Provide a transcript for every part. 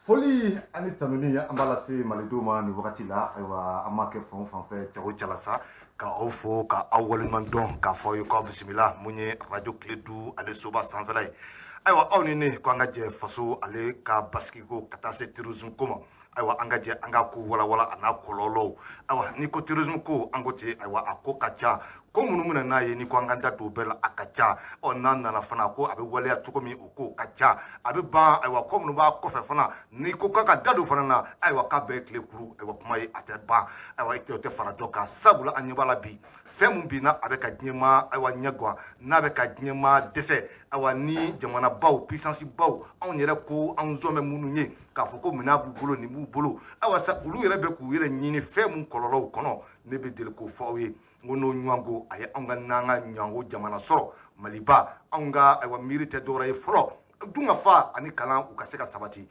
Foli ani tanuni an b'a lase malidenw ma nin wagati la ayiwa an m'a kɛ fan o fan fɛ jago jalasa ka aw fo ka aw waleɲuman dɔn k'a fɔ aw ye k'aw bisimila mun ye radio tile 5 ale soba sanfɛla ye ayiwa aw ni ne ko an ka jɛ faso ale ka basigi ko ka taa se terrorisme ko ma ayiwa an ka jɛ an ka ko walawala a n'a kɔlɔlɔw ayiwa ni ko terrorisme ko an ko ten ayiwa a ko ka ca ko minnu minɛ n'a ye ni ko an ka da don bɛɛ la a ka ca n'a nana fana ko a bɛ waleya cogo min o ko ka ca a bɛ ban ayiwa ko minnu b'a kɔfɛ fana ni ko k'a ka da don fana na ayiwa k'a bɛɛ tile kuru ayiwa kuma ye a tɛ ban ayiwa o tɛ fara dɔ kan sabula an ɲɛ b'a la bi fɛn min binna a bɛ ka diɲɛ ma ayiwa ɲɛ gan n'a bɛ ka diɲɛ ma dɛsɛ ayiwa ni jamanabaw puissance baw anw yɛrɛ ko anw zɔn bɛ minnu ye k'a fɔ ko minɛn b'u bolo nin b'u bolo ayiwa sa olu yɛrɛ bɛ k'u yɛrɛ ɲini fɛn min kɔlɔlɔw kɔnɔ ne bɛ deli k'o fɔ aw ye n ko n'o ɲɔgɔnko a ye anw ka n'an ka ɲɔgɔnko jamana sɔrɔ maliba anw ka ayiwa miiri tɛ dɔwɛrɛ ye fɔlɔ dunga fa ani kalan u ka se ka sabati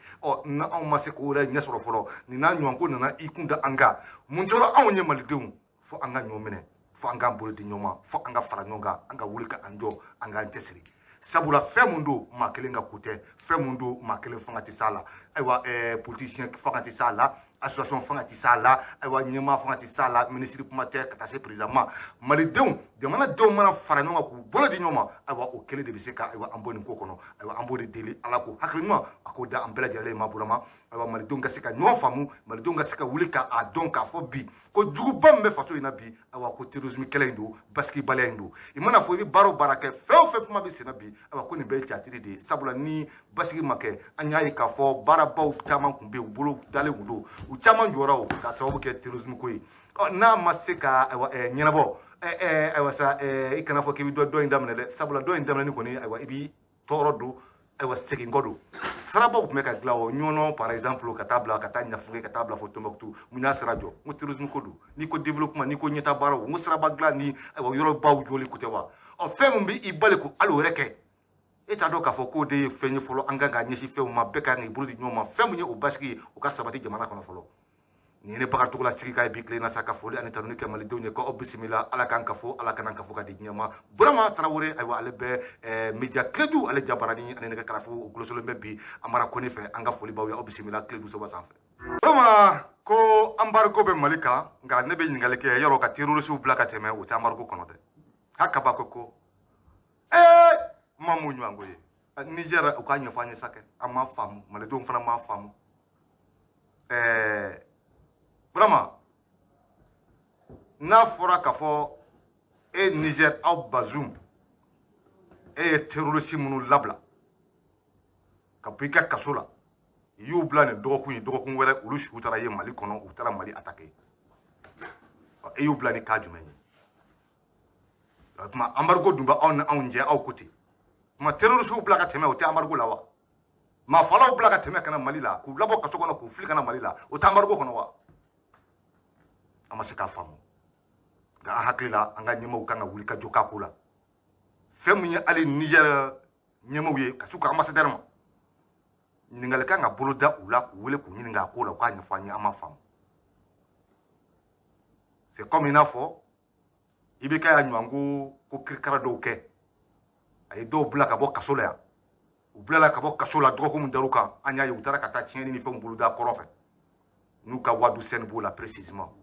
na anw ma se k'o yɛrɛ ɲɛ sɔrɔ fɔlɔ nin n'a ɲɔgɔnko nana i kun da an kan mun tora anw ye malidenw fo an ka ɲɔgɔn minɛ fo an k'an bolo di ɲɔgɔn ma fo an ka fara ɲɔgɔn kan an ka wuli ka an jɔ an k'an cɛsiri sabula fɛn mun don maa kelen ka ko tɛ fɛn mun don maa kelen fanga tɛ s'a la ayiwa politicien fanga tɛ s'a la association fanga tɛ s'a la ayiwa ɲɛmaa fanga tɛ s'a la ministre kuma tɛ ka taa se président ma malidenw jamanadenw mana fara ɲɔgɔn kan k'u bolo di ɲɔgɔn ma ayiwa o kelen de bɛ se ka ayiwa an bɔ nin ko kɔnɔ ayiwa an b'o de deli ala ko hakili ɲuman a k'o da an bɛɛ lajɛlen ma bolo ma ayiwa malidenw ka se ka ɲɔgɔn faamu malidenw ka se ka wuli k'a dɔn k'a fɔ bi ko juguba min bɛ faso in na bi ayiwa ko terrorisme kɛlɛ in don basigibaliya in don i mana fɔ i bɛ baara o baara kɛ fɛn o fɛn kuma bɛ senna bi ayiwa ko nin bɛɛ ye catiri de ye sabula ni basigi ma kɛ an y'a ye k'a fɔ baarabaw caman kun bɛ yen u bolo dalen kun don u caman jɔra o ka sababu kɛ terrorisme ko ye n'a ma se ka ayiwa ɲɛnabɔ ayiwa sa i kana fɔ k'i bɛ dɔ in daminɛ dɛ sabula dɔ in daminɛni kɔni ayiwa i b'i tɔɔrɔ don ayiwa segin kɔ don sirabaw tun bɛ ka dilan o ɲɔnɔ par exemple ka taa bila ka taa ɲafuge ka taa bila fo Tombouctou mun y'a sira jɔ n ko terrorisme ko don n'i ko développement n'i ko ɲɛta baaraw n ko siraba dilan ni ayiwa yɔrɔbaw jɔli ko tɛ wa fɛn min bɛ i bali ko hali o yɛrɛ kɛ e t'a dɔn k'a fɔ k'o de ye fɛn ye fɔlɔ an kan ka ɲɛsin fɛnw ma bɛɛ ka kan k'i bolo di ɲɔgɔn ma fɛn min ye o basigi ye o ka sabati jamana kɔnɔ fɔlɔ nin ye ne bagatogo la sigi ka ye bi tilen na sa ka foli ani tanuni kɛ malidenw ye k'aw bisimila ala k'an ka fɔ ala kana ka fɔ ka di diɲɛ ma Burama Tarawele ayiwa ale bɛ media Kiledu ale jabarani ani nɛgɛ karafu o golosolen bɛ bi Amara Kone fɛ an ka foli b'aw ye aw bisimila Kiledu soba sanfɛ Burama ko embargo bɛ Mali kan nka ne bɛ ɲininkali kɛ yɔrɔ ka terroriste bila ka tɛmɛ o tɛ embargo kɔnɔ dɛ hakaba ko ma mun ɲɔgɔnko ye Niger u k'a ɲɛfɔ an ye sa kɛ an m'a faamu malidenw fana m'a faamu Burama n'a fɔra k'a fɔ e Niger aw Bazoum e ye terroriste minnu labila ka bɔ i ka kaso la i y'u bila nin dɔgɔkun ye dɔgɔkun wɛrɛ olu siw taara ye Mali kɔnɔ u taara Mali attaquer e y'u bila ni cas jumɛn ye o tuma embargo dun bɛ aw ni anw cɛ aw ko ten tuma terroriste bila ka tɛmɛ o tɛ embargo la wa maafalaw bila ka tɛmɛ ka na Mali la k'u labɔ kaso kɔnɔ k'u fili ka na Mali la o tɛ embargo kɔnɔ wa an ma se k'a faamu nka an hakili la an ka ɲɛmaaw kan ka wuli ka jɔ k'a ko la fɛn min ye hali Niger ɲɛmaaw ye ka s'u ka ambassadeur ma ɲininkali kan ka bolo da u la k'u wele k'u ɲininka a ko la u k'a ɲɛfɔ an ye an ma faamu c'est comme i n'a fɔ i bɛ kɛ yan ɲɔgɔn ko kirikara dɔw kɛ a ye dɔw bila ka bɔ kaso la yan u bilala ka bɔ kaso la dɔgɔkun min dar'u kan an y'a ye u taara ka taa tiɲɛni ni fɛnw bolo da kɔrɔ fɛ n'u ka wadu sɛni b'o la précisément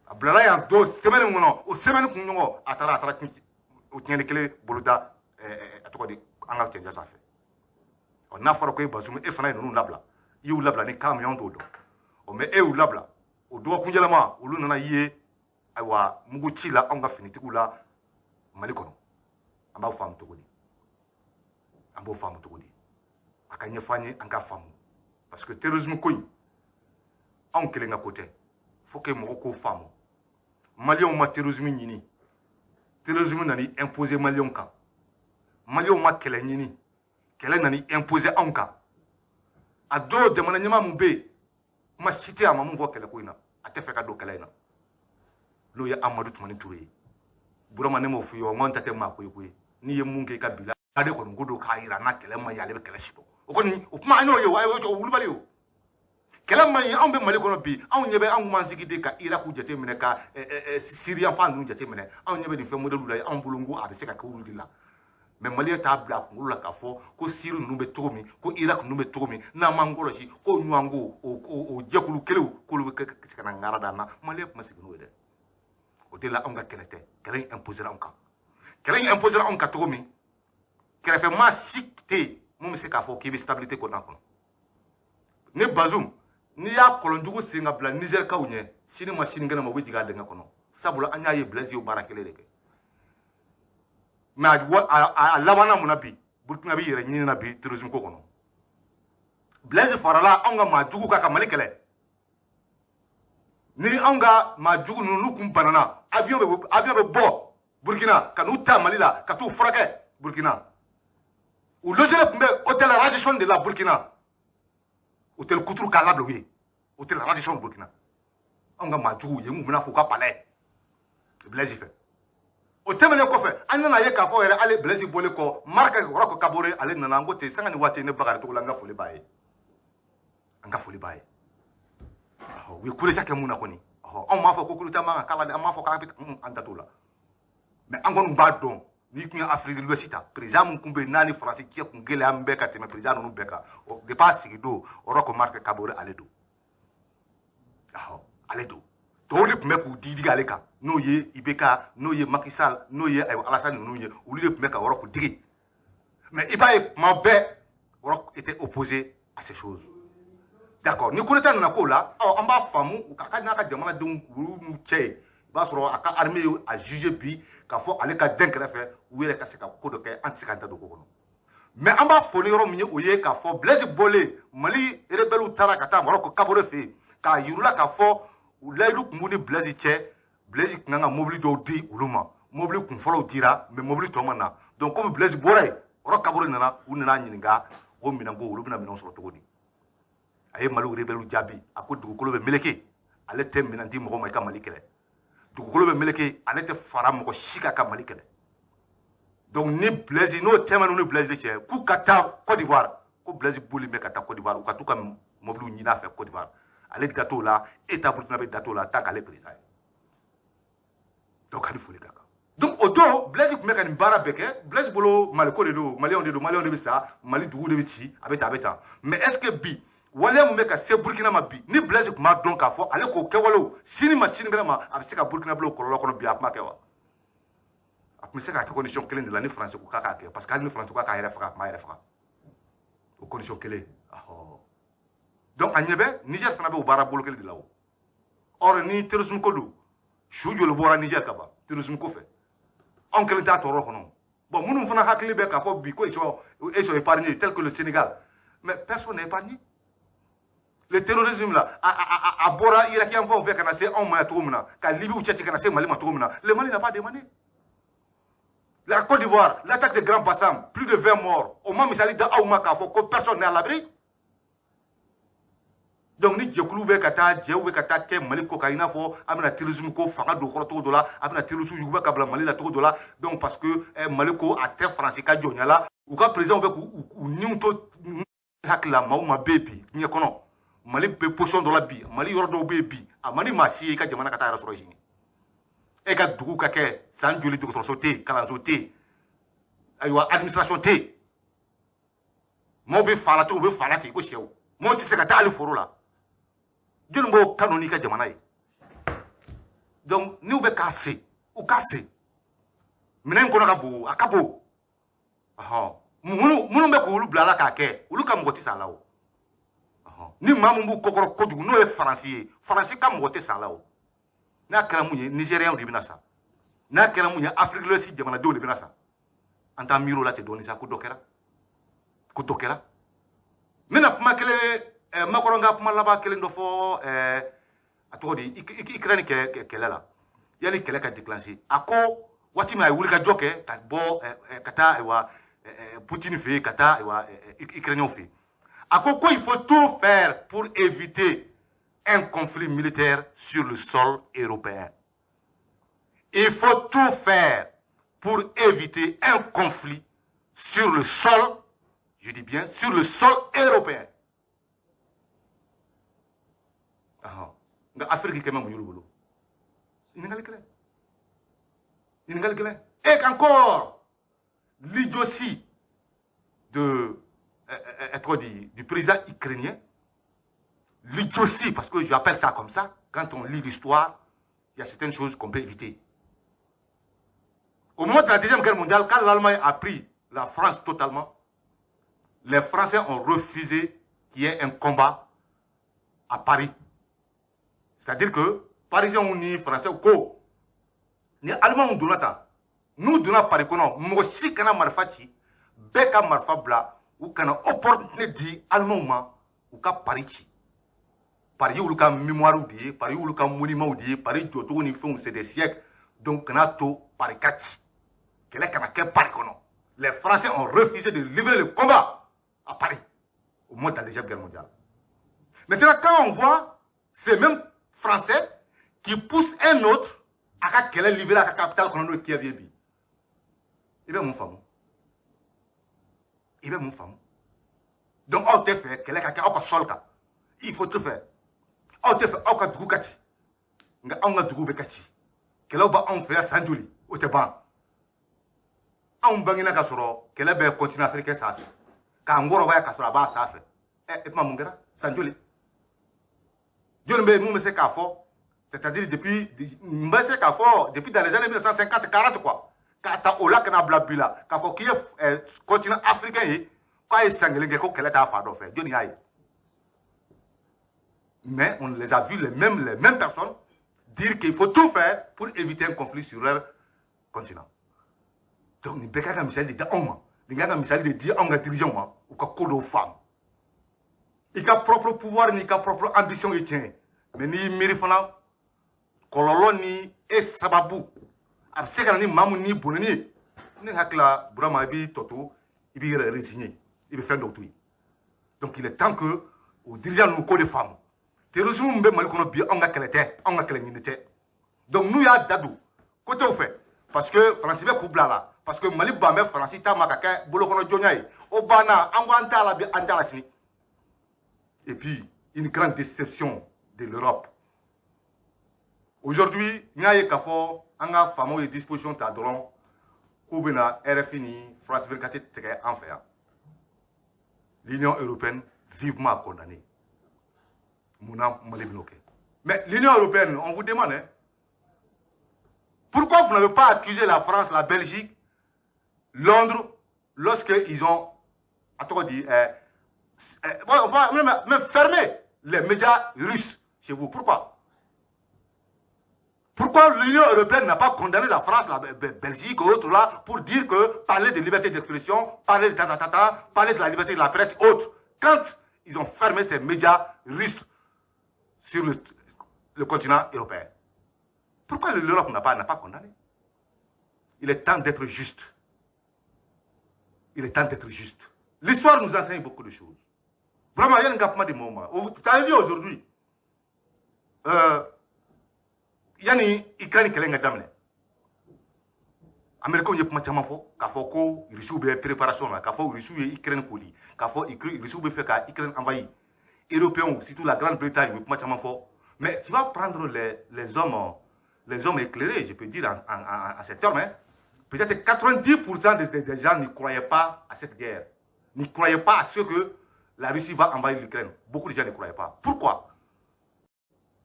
a bilala yan don semaine kɔnɔ o semaine kun ɲɔgɔn a taara o tiɲɛni kelen bolo da a tɔgɔ di an ka cɛncɛn sanfɛ n'a fɔra ko e Bazoum e fana ye ninnu labila i y'u labila ni cas min y'anw t'o dɔn mais e y'u labila o dɔgɔkun yɛlɛma olu nana ye ayiwa mugu ci la anw ka finitigiw la Mali kɔnɔ an b'aw faamu cogo di an b'o faamu cogo di a ka ɲɛfɔ an ye an ka faamu parce que terrorisme ko in anw kelen ka ko tɛ faut que mɔgɔw k'o faamu maliyɛnw ma terrorisme ɲini terrorisme nani imposer maliyɛnw kan maliyɛnw ma kɛlɛ ɲini kɛlɛ nani imposer anw kan a dɔw jamana ɲɛmaa mun bɛ yen kuma si tɛ a ma mun fɔ kɛlɛ ko in na a tɛ fɛ ka don kɛlɛ in na n'o ye Amadu Tumani Ture ye Burama ne m'o f'i ye wa n ko n ta tɛ maa ko ye n'i ye mun kɛ i ka bila de kɔni ko don k'a yira n'a kɛlɛ man ɲi ale bɛ kɛlɛ si dɔn o kɔni o kuma an y'o ye o wulibali o kɛlɛ man ɲi anw bɛ Mali kɔnɔ bi anw ɲɛ bɛ anw man sigi de ka Irak jate minɛ ka Syrie fan ninnu jate minɛ anw ɲɛ bɛ nin fɛn modèle la anw bolo n ko a bɛ se ka kɛ olu de la mais Mali t'a bila kunkolo la k'a fɔ ko Syrie ninnu bɛ cogo min ko Irak ninnu bɛ cogo min n'an m'an kɔlɔsi ko ɲɔgɔnko o jɛkulu kelenw k'olu bɛ se ka na ŋara d'an na Mali tun ma sigi n'o ye dɛ o de la anw ka kɛlɛ tɛ kɛlɛ in imposera anw kan kɛlɛ in imposera anw kan cogo min kɛrɛfɛmaa si tɛ yen mun bɛ se k'a fɔ k'i bɛ stabilité kɔnɔna kɔnɔ ni Bazoum n'i y'a kɔlɔnjugu sen ka bila Nizɛrikaw ɲɛ sini ma sini kɛnɛ ma u bɛ jigin a dingɛ kɔnɔ sabula an y'a ye Blaise y'o baara kelen de kɛ mais a labanna mun na bi Burkina bɛ yɛrɛ ɲini na bi terrorisme ko kɔnɔ Blaise farala anw ka maajugu kan ka Mali kɛlɛ ni anw ka maajugu ninnu n'u kun banana avion bɛ bɔ Burkina ka n'u ta Mali la ka t'u furakɛ Burkina u logelen tun bɛ hôtel Radisson de la Burkina hôtel Kuturu k'a labila u ye hôtel Radisson Burkina anw ka maajugu ye mun bɛna fɔ u ka palais Blaise fɛ o tɛmɛnen kɔfɛ an nana ye k'a fɔ yɛrɛ ale Blaise bɔlen kɔ Marc Roch Kabore ale nana an ko ten sanga ni waati ne Bakari Togola an ka foli b'a ye an ka foli b'a ye u ye coup d'état kɛ mun na kɔni anw m'a fɔ ko coup d'état man kan k'a la dɛ an m'a fɔ k'a bɛ an da t'o la mais an kɔni b'a dɔn n'i tun ye Afrique de l'Ouest ta président mun tun bɛ yen n'a ni Faransi cɛ tun gɛlɛya bɛɛ ka tɛmɛ président ninnu bɛɛ kan depuis a sigi don Roch Marc Kabore ale don ale don tɔw de tun bɛ k'u digi ale kan n'o ye IBK n'o ye Macky Sall n'o ye Alassane ninnu ye olu de tun bɛ ka Roch digi mais i b'a ye tuma bɛɛ Roch était opposé à ces choses d'accord ni coup d'état nana k'o la an b'a faamu ka n'a ka jamanadenw olu n'u cɛ ye i b'a sɔrɔ a ka armée ye a jugé bi k'a fɔ ale ka den kɛrɛfɛ u yɛrɛ ka se ka ko dɔ kɛ an tɛ se k'an ta don ko kɔnɔ mais an b'a fɔ ni yɔrɔ min ye o ye k'a fɔ Blaise bɔlen Mali rebelles taara ka taa Roch Kabore fɛ yen k'a yir'u la k'a fɔ u layidu tun b'u ni Blaise cɛ Blaise tun kan ka mobili dɔw di olu ma mobili kun fɔlɔw dira mais mobili tɔ ma na donc comme Blaise bɔra yen Roch Kabore nana u nana ɲininka o minɛnko olu bɛna minɛn sɔrɔ cogo di a ye Mali rebelles jaabi a ko dugukolo bɛ meleke ale tɛ minɛn di mɔgɔ ma i ka Mali kɛlɛ dugukolo bɛ meleke ale tɛ fara mɔgɔ si kan ka Mali kɛlɛ donc ni Blaise n'o tɛmɛna ni Blaise de cɛ k'u ka taa Côte d'Ivoire ko Blaise boli bɛ ka taa Côte d'Ivoire u ka t'u ka mobiliw ɲini a fɛ Côte d'Ivoire ale da t'o la État Burkina bɛ da t'o la tant qu'ale président ye donc a ni foli ka kan donc o don Blaise tun bɛ ka nin baara bɛɛ kɛ Blaise bolo Maliko de don Maliyɛnw de don Maliyɛnw de bɛ sa Mali dugu de bɛ ci a bɛ tan a bɛ tan mais est ce que bi waleya mun bɛ ka se Burkina ma bi ni Blaise tun b'a dɔn k'a fɔ ale k'o kɛwalew sini ma sinikɛnɛ ma a bɛ se ka Burkina bila o kɔlɔlɔ kɔnɔ bi a tun b'a kɛ wa a tun bɛ se k'a kɛ condition kelen de la ni Faransi ko k'a k'a kɛ parce que hali ni Faransi ko k'a yɛrɛ faga a tun b'a yɛrɛ faga o condition kelen donc a ɲɛ bɛ Niger fana bɛ o baara bolo kelen de la o or ni terrorisme ko don su joli bɔra Niger ka ban terrorisme ko fɛ anw kelen t'a tɔɔrɔ kɔnɔ bon minnu fana hakili bɛ k'a fɔ bi ko ils sont épargnés tel que le Sénégal mais personne n'est épargné le terrorisme là a bɔra irakien faw fɛ ka na se anw ma yan cogo min na ka Libyw cɛci ka na se Mali ma cogo min na le Mali n'a pas demandé la Côte d'Ivoire l'attaque de Grand Bassam plus de 20 morts o ma misali da aw ma k'a fɔ ko personne n'est à l'abri donc ni jɛkulu bɛ ka taa jɛw bɛ ka taa kɛ Mali ko kan i n'a fɔ an bɛna terrorisme ko fanga don kɔrɔ cogo dɔ la a bɛna terrorisme yuguba ka bila Mali la cogo dɔ la donc parce que Mali ko a tɛ Faransi ka jɔnya la u ka président bɛ k'u niw to hakili la maaw ma bɛ yen bi diɲɛ kɔnɔ Mali bɛ position dɔ la bi Mali yɔrɔ dɔw bɛ yen bi a man di maa si ye i ka jamana ka taa yɛrɛ sɔrɔ sini e ka dugu ka kɛ san joli dɔgɔtɔrɔso tɛ yen kalanso tɛ yen ayiwa administration tɛ yen maaw bɛ fa la ten u bɛ fa la ten ko sɛw maaw tɛ se ka taa hali foro la jɔnni b'o kanu n'i ka jamana ye donc n'u bɛ k'a se u k'a se minɛn in kɔnɔ ka bon a ka bon minnu bɛ k'olu bila la k'a kɛ olu ka mɔgɔ tɛ sa la o ni maa min b'u kɔkɔrɔ kojugu n'o ye Faransi ye Faransi ka mɔgɔ tɛ sa la o n'a kɛra mun ye Nigériens de bɛna sa n'a kɛra mun ye Afrique de l'Ouest jamanadenw de bɛna sa an t'an miiri o la ten dɔɔnin sa ko dɔ kɛra n bɛna kuma kelen Macron ka kuma laban kelen dɔ fɔ a tɔgɔ di Ukraine kɛlɛ la yanni kɛlɛ ka déclencher a ko waati min a ye wulikajɔ kɛ ka bɔ ka taa ayiwa Poutine fɛ yen ka taa ayiwa Ukrainiens fɛ yen a ko il faut tout faire pour éviter un conflit militaire sur le sol européen. Il faut tout faire pour éviter un conflit sur le sol, je dis bien, sur le sol européen. Afrique est même au et qu'encore, l'idiotie du président ukrainien, l'idiotie, parce que j'appelle ça comme ça, quand on lit l'histoire, il y a certaines choses qu'on peut éviter. Au moment de la Deuxième Guerre mondiale, quand l'Allemagne a pris la France totalement, les Français ont refusé qu'il y ait un combat à Paris. C'est-à-dire que, Parisiens ou ni Français ou quoi, ni Allemands ou Donata, nous donnons Paris, nous aussi kana marfati, beka marfa bla, ou kana opportunité di Allemand ou ka Paris. Paris ou le cas mémoire ou dit, Paris ou le cas monument ou dit, Paris d'auto ni fait c'est des siècles, donc kana to Paris 4. Quel est quel Paris qu'on a? Les Français ont refusé de livrer le combat à Paris, au moment de la Deuxième Guerre mondiale. Maintenant, quand on voit ces mêmes Français qui poussent un autre à quelle est livré à la capitale qu'on a qui est bien. Eh bien, mon femme. Eh bien, mon femme. Donc, on te fait, quel est quelqu'un sol. Il faut te faire. On te fait, on te fait, on te fait, quel est on fait à Saint-Juli, au Théban. On bangina kasoro, quel est le continent africain, ça fait. Quand on voit kasoro, bah, ça fait. Et puis, mon gars, Saint-Juli. Dieu ne me sait qu'à fort. C'est-à-dire depuis dans les années 1950-40 quoi. Quand tu as au blabula, quand faut qu'il y ait continent africain, quand il s'engage, qu'il est à faire faire. Dieu n'y aille. Mais on les a vus les mêmes personnes dire qu'il faut tout faire pour éviter un conflit sur leur continent. Donc ni beka ka misali de homme, ni ga misali de dire on ga dirigeant ou ka kodo femme. Il a propre pouvoir ni ka propre ambition et tient. Mais ni mirifana kololo ni e sababu ab sekana ni mamu ni bonani ni hakla burama bi toto ibi résigné ibi fin d'autre. Donc il est temps que aux dirigeants nous de femmes terrorisme mbe mali kono bi on ga kelete on ga kelenyité. Donc nous ya dadou côté au fait parce que français be kubla là parce que mali bambe français ta makaka bolo kono jonyay obana angwanta la bi antala sini. Et puis une grande déception de l'Europe. Aujourd'hui, il y a des fameux dispositions d'adron Koubena, RFI, France 24 en fait. L'Union européenne vivement condamnée. Mais l'Union européenne, on vous demande, hein, pourquoi vous n'avez pas accusé la France, la Belgique, Londres, lorsqu'ils ont, même fermé les médias russes chez vous? Pourquoi? Pourquoi l'Union européenne n'a pas condamné la France, la Belgique et autres là pour dire que parler de liberté d'expression, parler de parler de la liberté de la presse et autres, quand ils ont fermé ces médias russes sur le continent européen? Pourquoi l'Europe n'a pas condamné? Il est temps d'être juste. Il est temps d'être juste. L'histoire nous enseigne beaucoup de choses. Vraiment, il y a un gapement de moments. Tu as vu aujourd'hui, yani Ukraine kelen nga damne Américains yep ma chama fo ka fo ko Russie be préparation la ka fo Russie Ukraine ko li ka fo Russie be fait ka Ukraine envahi Européens surtout la Grande-Bretagne yep ma chama fo. Mais tu vas prendre les hommes éclairés, je peux dire en ces termes, hein. Peut-être 90% des gens ne croyaient pas à cette guerre, ne croyaient pas à ce que la Russie va envahir l'Ukraine. Beaucoup de gens ne croyaient pas. Pourquoi?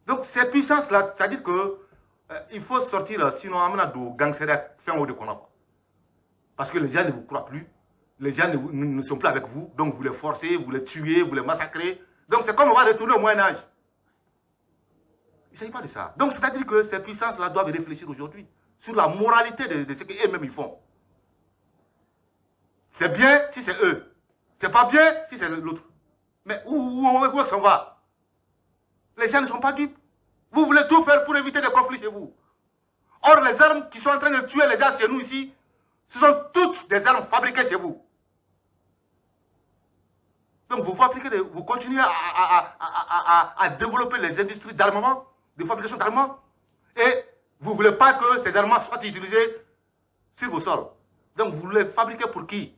Donc ces puissances-là, c'est-à-dire que il faut sortir, sinon on a des gangsters fin haut de qu'on a. Parce que les gens ne vous croient plus, les gens ne sont plus avec vous, donc vous les forcez, vous les tuez, vous les massacrez. Donc c'est comme on va retourner au Moyen-Âge. Il ne s'agit pas de ça. Donc c'est-à-dire que ces puissances-là doivent réfléchir aujourd'hui sur la moralité de ce qu'eux-mêmes ils font. C'est bien si c'est eux. C'est pas bien si c'est l'autre. Mais où est-ce qu'on va? Les gens ne sont pas dupes. Vous voulez tout faire pour éviter des conflits chez vous. Or, les armes qui sont en train de tuer les gens chez nous ici, ce sont toutes des armes fabriquées chez vous. Donc, vous continuez à développer les industries d'armement, de fabrication d'armement, et vous ne voulez pas que ces armements soient utilisés sur vos sols. Donc, vous les fabriquez pour qui?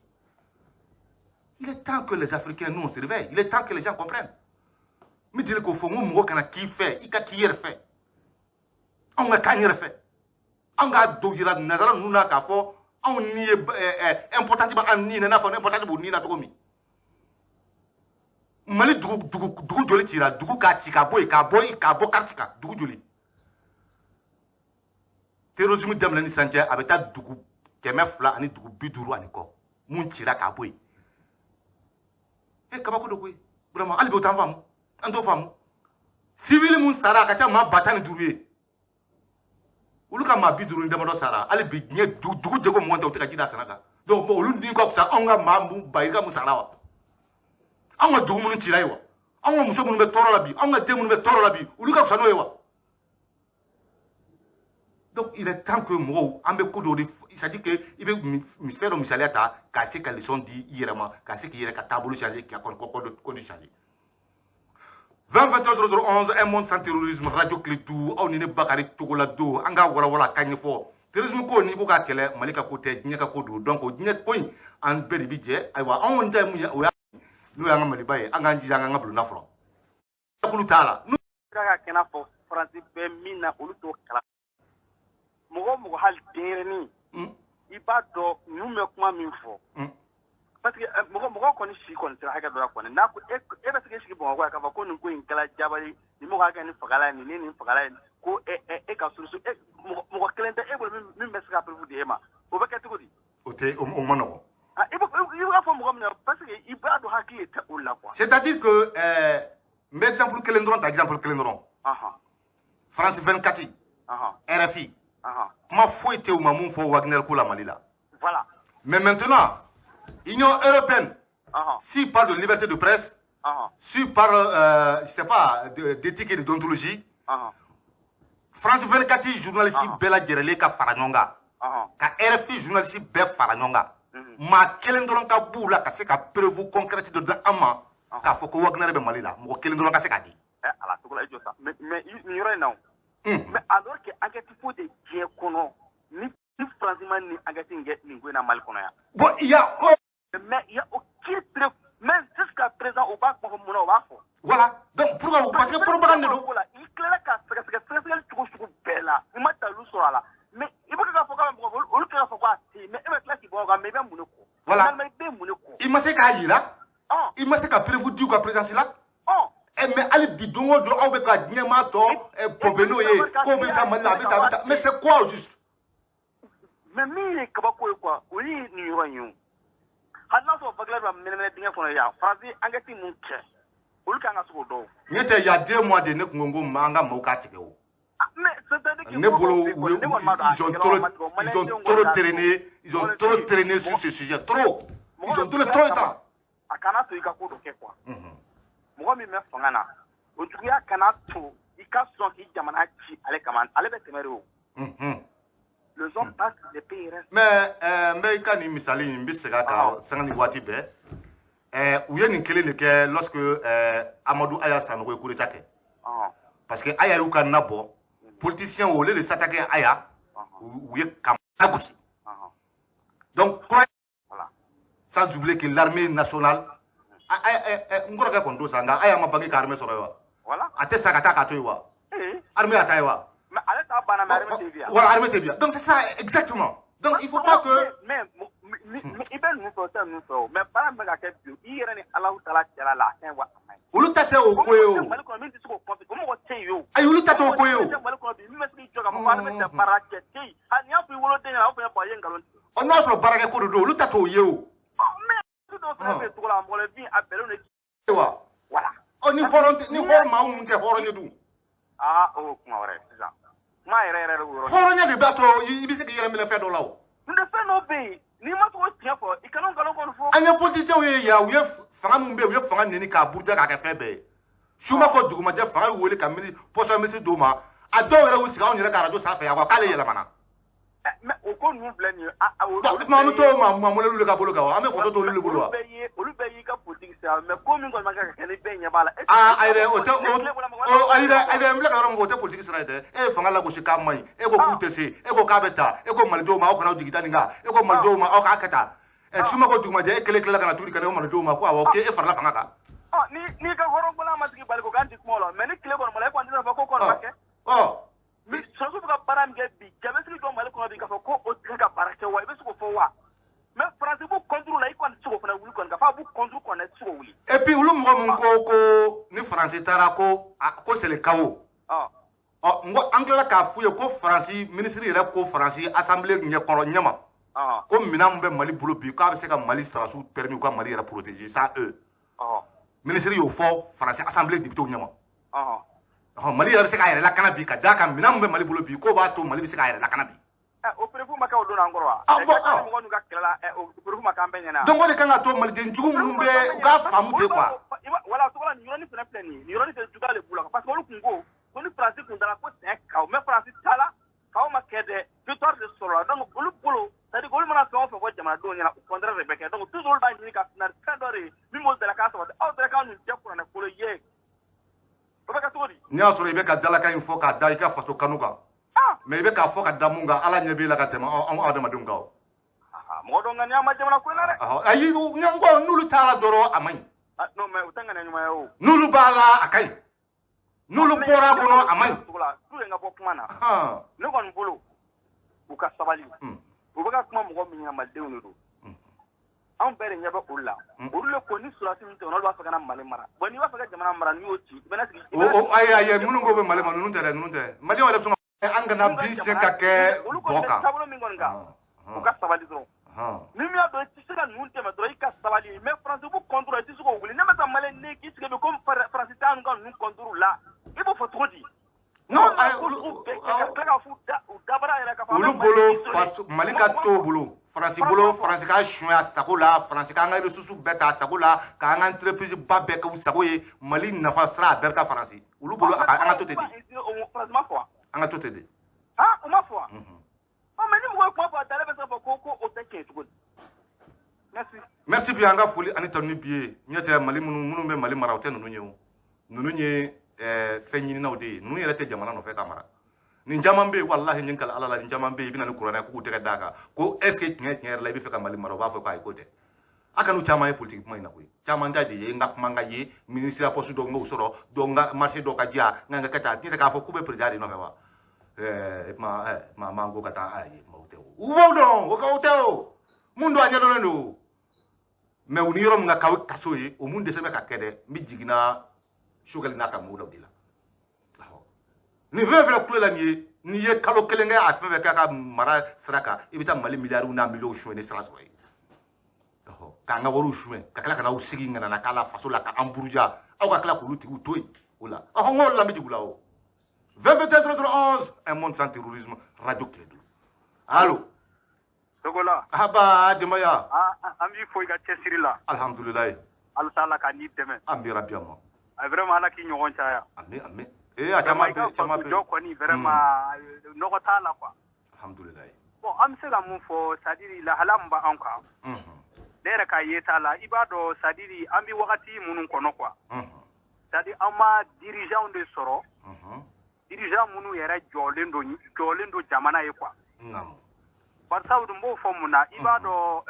Il est temps que les Africains, nous, on se réveille. Il est temps que les gens comprennent. Mais dire qu'au fond, on a qui fait, il a qui fait. On a qui fait. On a dogira nazara nous n'a qu'à faire, on ni important ba an ni na fa important bu ni na to mi mali dugu joli tira dugu ka ci ka boy kartika dugu joli terrorisme demna ni sanche abeta dugu keme fla ani dugu biduru ani ko mun tira ka boy kaba ko do koy vraiment ali be tan famu ando famu civil mun sara ka ta ma batani duruye ulu ka ma biduru ndema do sara ali bi nye dugu jego mo wonta o te ka jida sanaka donc ulu ni ko sa onga ma mu bayiga mu sara wa anga dugu mun tira yiwa anga muso mun be toro la bi anga de mun be toro la bi ulu ka sa no yiwa donc il est temps que moi ambe ko do il s'agit que il veut me faire un misaliata ka se ka leçon di irama ka se ki yere ka tableau changer ki akon ko changer 2021 un monde sans terrorisme radio Clédou on ni ne bakari togola do anga wala kagni fo terrorisme ko ni buka kele malika ko te nyaka ko do donc nyaka point en beri bidje aywa on nda mu ya no ya ngamali baye anga nji anga ngablu na fro kulu tala no ka kena fo france be mina ulu to kala mo hal dereni iba do nume kuma min fo parce que mo ko ni si kon tira haka do ko na ko e ba sike shi bon ko ka fa ko nun ko in kala jabali ni mo ka ni fagala ni fagala ko e ka suru mo ko klenta e bol min be sika pour de ma o ba ka to di o te o mono il faut mo parce que iba do hakli ta ulla quoi c'est-à-dire que exemple Kelendron France 24 RFI ma foi était au mamoun fo Wagner Kula Malila. Voilà. Mais maintenant, Union européenne, s'il parle de liberté de presse, s'il parle, je sais pas, d'éthique et de déontologie, France 24 journaliste Bella Djerele ka Faranonga, ka RFI journaliste Be Faranonga, ma Kelendron ka boula ka se ka preuve concrète de ama ka foko Wagner be Malila, mo Kelendron ka se ka di. Ala to la josa. Mais il y aurait non. Mais alors que enquête faut de Dieu kono ni franchement ni enquête ni ngwena mal kono ya. Bon, il y a mais il y a aucune preuve même jusqu'à présent au bac pour mon wa fo. Voilà. Donc pourquoi parce que propagande do. Voilà, il clair ka c'est bella. Il m'a talu sur là. Mais il faut que ça faut quand même on le faire faut quoi mais il va clair qui bon mais bien mon ko. Voilà. Il m'a se ka yira. Il m'a se ka preuve du ka présence là. Mais Ali Bidongo do aw be ka nyama to pobeno ye ko be ta manna be ta mais c'est quoi au juste mais mi ka ba ko oui ni yoyu hadna so bagla ba menene dinga fono ya frazi angati mun ke ul ka nga so do nyete ya 2 mois de ne ngongo manga mo ka tike o mais c'est-à-dire que ne bolo ils ont trop traîné sur ce sujet trop ils ont tout le temps akana to ika ko do ke quoi mo mi me fangana o juya kana to ikaso ki jamana ci ale kaman ale be temero le zone passe des pays mais ka ni misali mbi sega ka sangani wati be ou ye ni kele ne ke lorsque Amadou Aya Sanogo coup d'état ke parce que Aya yu kan nabo politicien au lieu de s'attaquer à Aya ou ye kam agouti donc voilà sans oublier que l'armée nationale ngoro ka kondo sanga aya mabangi ka armée sorowa voilà ate sakata ka toywa armée ataywa mais allez ta bana armée tebia voilà armée tebia donc c'est ça exactement donc il faut pas que mais iben nous faut ça nous faut mais pas me ka kebi il yere ni Allah taala tela la kan wa ulu tate o koyo ay ulu tate o koyo on no so barake ko do ulu tate o yeo voilà ni horonte ni hor ma mun te horonya du o kuma wore ça ma yere horonya de bato ibi se yere mi le fe do lawo nde fe no be ni ma to tian fo ikanon galon ko fo anya politicien we ya we fanga mun be we fanga neni ka burda ka ka fe be shuma ko duguma je fanga wole ka mi poso mi se do ma ado yere wo sika on yere ka radio sa fe ya kwa kale yele mana mais o ko nous bleni ma mu to ma mo le ka bolo ka wa ame photo to le bolo wa olu be yi ka politique ça mais comme ngol maka ka ni be nya bala ayre o te o ayre mle ka ro mo te politique ça de fanga la go se ka mai ko kutese ko ka beta ko maldo ma o kana digitani nga ko maldo ma o ka kata suma ko duguma je kele kele kana turi kana maldo ma ko awo ke farla fanga ka ni ka horo bola ma tigi bal ko kan dik molo mais ni kile bon mo le ko ndina ko ko make mi so so ka param ge bi jabe sri ko mal ko bi ka ko o ka barake wa be so ko fo wa France tara ko c'est le chaos ngo angla ka fuye ko France ministre yɛrɛ ko France assemblée ɲɛ kɔrɔ ɲɛma ko minam be Mali bolo bi ka be se ka Mali sarasu permis ka Mali yɛrɛ protéger ça ministre y'o fɔ France assemblée député ɲɛma Mali yɛrɛ be se ka yɛrɛ lakana bi ka da kan minam be Mali bolo bi ko b'a to Mali be se ka yɛrɛ lakana bi o préfet ma ka o donna ngoro wa mo nu ka kala o préfet ma kan bɛnyana donc o de kan ka to Mali den jugu minnu be u ka faamu te quoi voilà to la ni yɔrɔ ni fɛnɛ filɛ nin yɔrɔ ni fɛnɛ jugu ale bula parce que olu kun ko ni France kun dara ko c'est kaw mais France tala kaw ma kɛ dɛ victoire de sɔrɔ donc olu bolo c'est à dire olu mana fɛn o fɛn fɔ jamanadenw ɲɛna o contraire de bɛ kɛ donc toujours olu b'a ɲini ka finali fɛn dɔ de min b'o dala k'a sabati aw dala k'a nun cɛ kuranɛ kolo ye o bɛ kɛ cogo di n'i y'a sɔrɔ i bɛ ka dalakan in fɔ k'a da i ka faso kanu kan mais i bɛ k'a fɔ ka da mun kan Ala ɲɛ b'i la ka tɛmɛ anw adamadenw kan mɔgɔ dɔ ŋaniya ma jamana ko in na dɛ ayi ɲɛmɔgɔ n'olu t'a la dɔrɔn a man ɲi non mais u tɛ ŋaniya ɲuman ye o n'olu b'a la a ka ɲi n'olu bɔra a kɔnɔ a man ɲi tout le ka bɔ kuma na ne kɔni bolo u ka sabali u bɛ ka kuma mɔgɔ min ɲɛna malidenw de don anw bɛɛ de ɲɛ bɛ olu la olu le ko ni sulasi min tɛ olu b'a fɛ ka na Mali mara bon n'i b'a fɛ ka jamana mara n'i y'o ci i bɛna sigi ayi minnu ko bɛ Mali ma ninnu tɛ dɛ ninnu tɛ Maliyɛnw yɛrɛ bɛ sɔn an kana bin se ka kɛ bɔ kan taabolo min kɔni kan u ka sabali dɔrɔn ni min y'a dɔn i tɛ se ka ninnu dɛmɛ dɔrɔn i ka sabali mais France b'u contre i tɛ se k'o wuli ne bɛ taa Mali ne k'i sigi comme France t'a ninnu ka ninnu contre la i b'o fɔ cogo di non olu bolo Mali ka to bolo France bolo France ka suɲɛ a sago la France k'an ka ressources bɛɛ k'a sago la k'an ka entreprise ba bɛɛ k'u sago ye Mali nafa sira a bɛɛ bɛ taa France olu bolo an ka to ten de an ka to ten de u ma fɔ mais ni mɔgɔ ye kuma fɔ a da ale bɛ se ka fɔ ko o tɛ tiɲɛ cogo di merci bien an ka foli ani tanu bi ye ɲɛ tɛ Mali minnu bɛ Mali mara o tɛ ninnu ye o ninnu ye fɛn ɲininaw de ye ninnu yɛrɛ tɛ jamana nɔfɛ ka mara nin caman bɛ yen walahi nin kala Ala la nin caman bɛ yen i bɛ na ni kuranɛ k'u tɛgɛ d'a kan ko est ce que tiɲɛ yɛrɛ la i bɛ fɛ ka Mali mara o b'a fɔ ko ayi ko tɛ a ka n'u caman ye politique kuma in na koyi caman ta de ye n ka kuma n ka ye ministre poste dɔw n k'o sɔrɔ dɔw n ka marché dɔw ka diya n ka kɛ tan n tɛ k'a fɔ k'u bɛ président de nɔfɛ wa maa ko ka taa ayi o tɛ o u b'o dɔn o tɛ o mun don a ɲɛdɔnnen don mais u ni yɔrɔ min ka k'aw kaso ye o mun dɛsɛ bɛ ka kɛ dɛ n bɛ jiginna Choguel n'a ka mɔgɔw de la nin fɛn fɛn kulo la nin ye n'i ye kalo kelen kɛ a fɛn fɛn k'a ka mara sira kan i bɛ taa Mali miliyariw n'a miliyɔnw suɲɛ ni sira sɔrɔ ye k'an ka wariw suɲɛ ka tila ka n'aw sigi ŋanana k'a la faso la k'an buruja aw ka tila k'olu tigiw to yen o la n ko la n bɛ jigin u la o 2021 un monde sans terrorisme radio Kiledu allo Togola aba denbaya an b'i fo i ka cɛsiri la alhamdulilayi Ala ta'ala ka n'i dɛmɛ an bɛ rabi ma a vraiment Ala k'i ɲɔgɔn caya amin a caman bɛ jɔ kɔni vraiment nɔgɔ t'a la quoi alhamdulilayi bon an bɛ se ka mun fɔ c'est à dire lahala min b'an kan ne yɛrɛ ka ye t'a la i b'a dɔn c'est à dire an bɛ wagati minnu kɔnɔ quoi c'est à dire an ma dirigeant de sɔrɔ dirigeant minnu yɛrɛ jɔlen don jamana ye quoi barisa n b'o fɔ mun na i b'a dɔn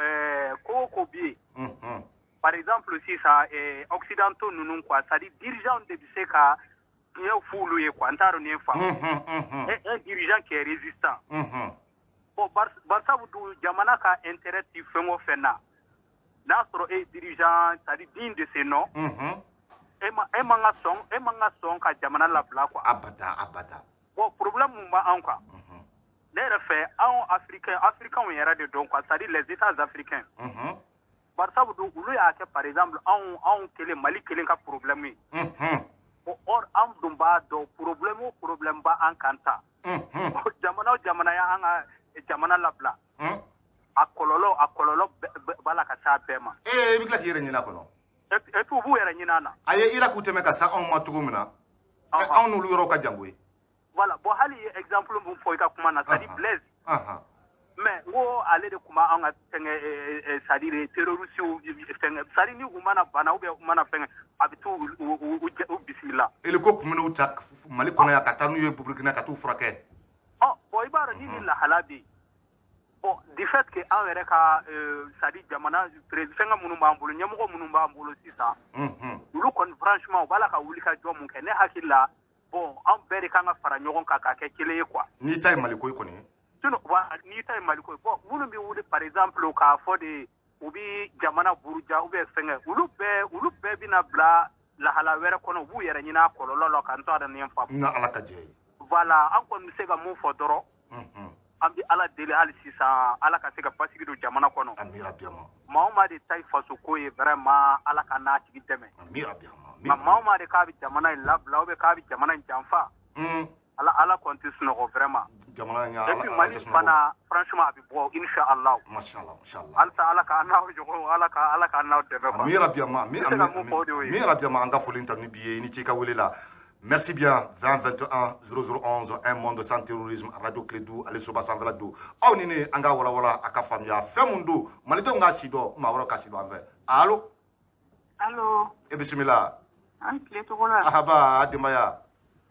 ko o ko bɛ yen par exemple sisan occidentaux ninnu quoi c'est à dire dirigeant de bɛ se ka diɲɛ f'olu ye quoi n t'a dɔn ni ye faamu un dirigeant qui est résistant bon barisa jamana ka intérêt ti fɛn o fɛn na n'a sɔrɔ e dirigeant c'est à dire digne de ce nom e man ka sɔn ka jamana labila quoi abada bon problème mun b'an kan ne yɛrɛ fɛ anw africains yɛrɛ de dɔn quoi c'est à dire les états africains barisa olu y'a kɛ par exemple anw kelen Mali kelen ka problème ye or anw dun b'a dɔn problème o problème b'an kan ta jamana o jamana y'an ka jamana labila a kɔlɔlɔ b'a la ka s'a bɛɛ ma i bɛ tila k'i yɛrɛ ɲin'a kɔnɔ et puis u b'u yɛrɛ ɲin'a na a ye Irak tɛmɛ ka se anw ma cogo min na anw n'olu yɔrɔw ka jan koyi voilà bon hali exemple mun fɔ i ka kuma na c'est à dire Blaise mais n ko ale de kuma an ka fɛngɛ c'est à dire terroriste fɛngɛ c'est à dire ni u mana bana ou bien u mana fɛngɛ a bɛ t'u bisimila ko kun bɛ n'u ta Mali kɔnɔ yan ka taa n'u ye Burukina ka t'u furakɛ bon i b'a dɔn ni lahala bɛ yen bon du fait que an yɛrɛ ka c'est à dire jamana fɛngɛ minnu b'an bolo ɲɛmɔgɔ minnu b'an bolo sisan olu kɔni franchement u b'a la ka wuli ka jɔ mun kɛ ne hakili la bon an bɛɛ de kan ka fara ɲɔgɔn kan k'a kɛ kelen ye quoi n'i ta ye Mali ko ye kɔni sinon n'i ta ye Mali ko ye bon minnu bɛ wuli par exemple k'a fɔ de u bɛ jamana buruja ou bien fɛngɛ olu bɛɛ bɛna bila lahala wɛrɛ kɔnɔ u b'u yɛrɛ ɲini a kɔlɔlɔ la k'an to a da ni faamu. Na ala ka jɛ ye. Voilà an kɔni bɛ se ka mun fɔ dɔrɔn. An bɛ ala deli hali sisan ala ka se ka basigi don jamana kɔnɔ. Amira biyama. Maa o maa de ta ye faso ko ye vraiment ala ka n'a tigi dɛmɛ. Amira biyama. Nka maa o maa de k'a bɛ jamana in labila ou bien k'a bɛ jamana in janfa. ala kɔni tɛ sunɔgɔ vraiment. Jamana in et puis Mali fana franchement a bɛ bɔ inshallah. Mashallah mashallah. Halisa ala ka n'aw jogo ala ka n'aw dɛmɛ quoi. Amira biyama. Amira biyama an ka foli ta ni bi ye ni ci ka wele la. Merci bien. 2021 0011 un monde sans terrorisme radio Clédou ale soba sanfɛla don aw ni ne an ka walawala a ka faamuya fɛn mun don malidenw ka si dɔn maa wɛrɛw ka si dɔn an fɛ allo. Allo. E bisimila. An tile cogo la. Ahaba a denbaya.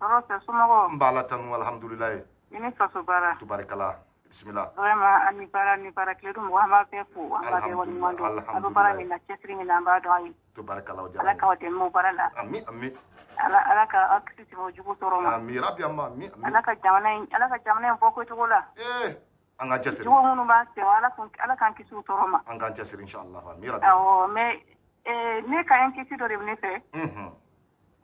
Tɔɔrɔ tɛ somɔgɔw. N b'a la tanu alhamdulilayi. I ni faso baara. Tubarikala bisimila. Vraiment an ni baara Clédou mɔgɔ an b'a bɛɛ fo an b'a bɛɛ waleɲuman dɔn a bɛ baara min na cɛsiri min na an b'a dɔn a ye. Tubarikala o diyara Ala k'aw dɛmɛ o baara la. Ami ami. Ala ka aw kisi tɛmɛ o jugu tɔɔrɔ ma. Ami rabiyama ami ami. Ala ka jamana in bɔ kocogo la. An ka cɛsiri. Jugu minnu b'an sɛgɛn Ala k'an kisi o tɔɔrɔ ma. An k'an cɛsiri inshallah ami rabiyama. Awɔ mais ne ka inquiétude dɔ de bɛ ne fɛ.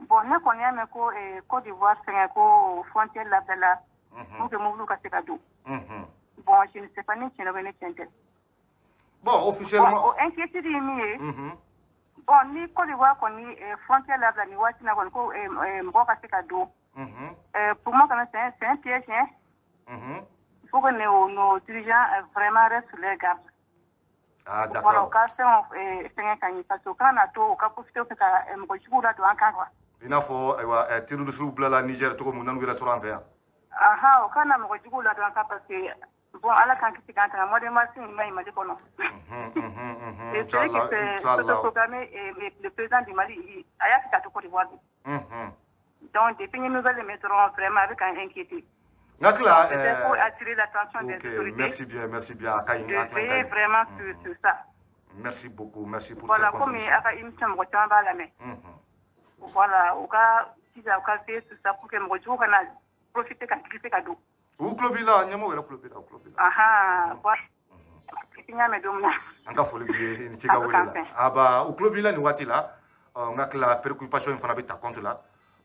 Bon ne kɔni y'a mɛn ko Côte d'Ivoire sɛgɛn ko frontière labɛnna pour que mobile ka se ka don. Bon je ne sais pas ni tiɲɛ bɛ ne tiɲɛ tɛ. Bon officiellement. O inquiétude ye min ye. Bon ni Côte d'Ivoire kɔni frontière labɛnna ni waati na kɔni ko mɔgɔ ka se ka don. Pour moi quand même c'est un piège hein. Il faut que nos dirigeants vraiment restent sur les gardes. Ah d'accord. Voilà, au cas sɛgɛn ka ɲi parce que u kana na to u ka profiter ka mɔgɔ juguw la don an kan quoi. I n'a fɔ ayiwa terroriste bilala Niger cogo mun nanu yɛrɛ sɔrɔ an fɛ yan. Aha, o kana mɔgɔ juguw la don an kan parce que bon ala k'an kisi k'an tanga modèle marché in ma ɲi Mali kɔnɔ. Et celui qui s'est proclamé le président du Mali a y'a ta to Côte d'Ivoire. Donc depuis une nouvelle métro vraiment avec un inquiétude. Nakla il faut attirer l'attention des autorités. Merci bien. Je veille vraiment sur ça. Merci beaucoup, merci pour voilà, cette contribution. Voilà, comme il y a une chambre de travail à la main. Voilà, au cas si ça a fait tout ça pour que mon jour on a profité quand il fait cadeau. Où clubila, nyamo wala clubila. Aha, voilà. Kinya me domna. Anga foli bi ni chika wala. Aba u clubila ni wati la, ngakla préoccupation fana bi ta compte là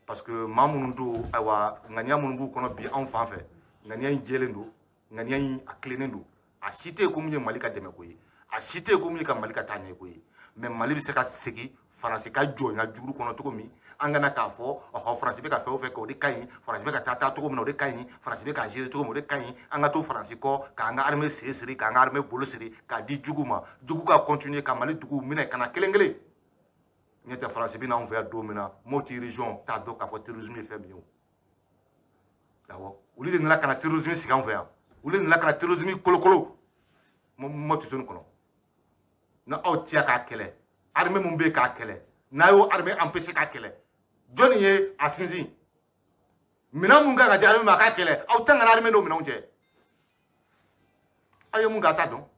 parce que mamundu awa ngania mungu kono bi en fan fait. Ngania njelendo, ngania aklenendo. A cité comme ye malika deme koyi. A cité comme ye ka malika tanye koyi. Mais Mali bi se ka segi France ka jonya juru kono to komi angana ka fo o France be ka fe o fe ko de kayi France be ka tata to komi no de kayi France be ka gérer to komi de kayi anga to France ko ka anga armée sesiri ka anga armée bolosiri ka di juguma jugu ka continuer ka Mali dugu mina kana kelengele nyete France bi na on fait domina moti région ta do ka fo terrorisme fe bi dawo uli de la kana terrorisme si kan fe ya uli de la kana terrorisme kolokolo moti zone kono na o tia ka kele armée mun be ka kele na yo armée empêcher ka kele joni ye asinzi mina mun ga armée ma ka kele aw tanga na armée do mina unje ayo mun ga ta don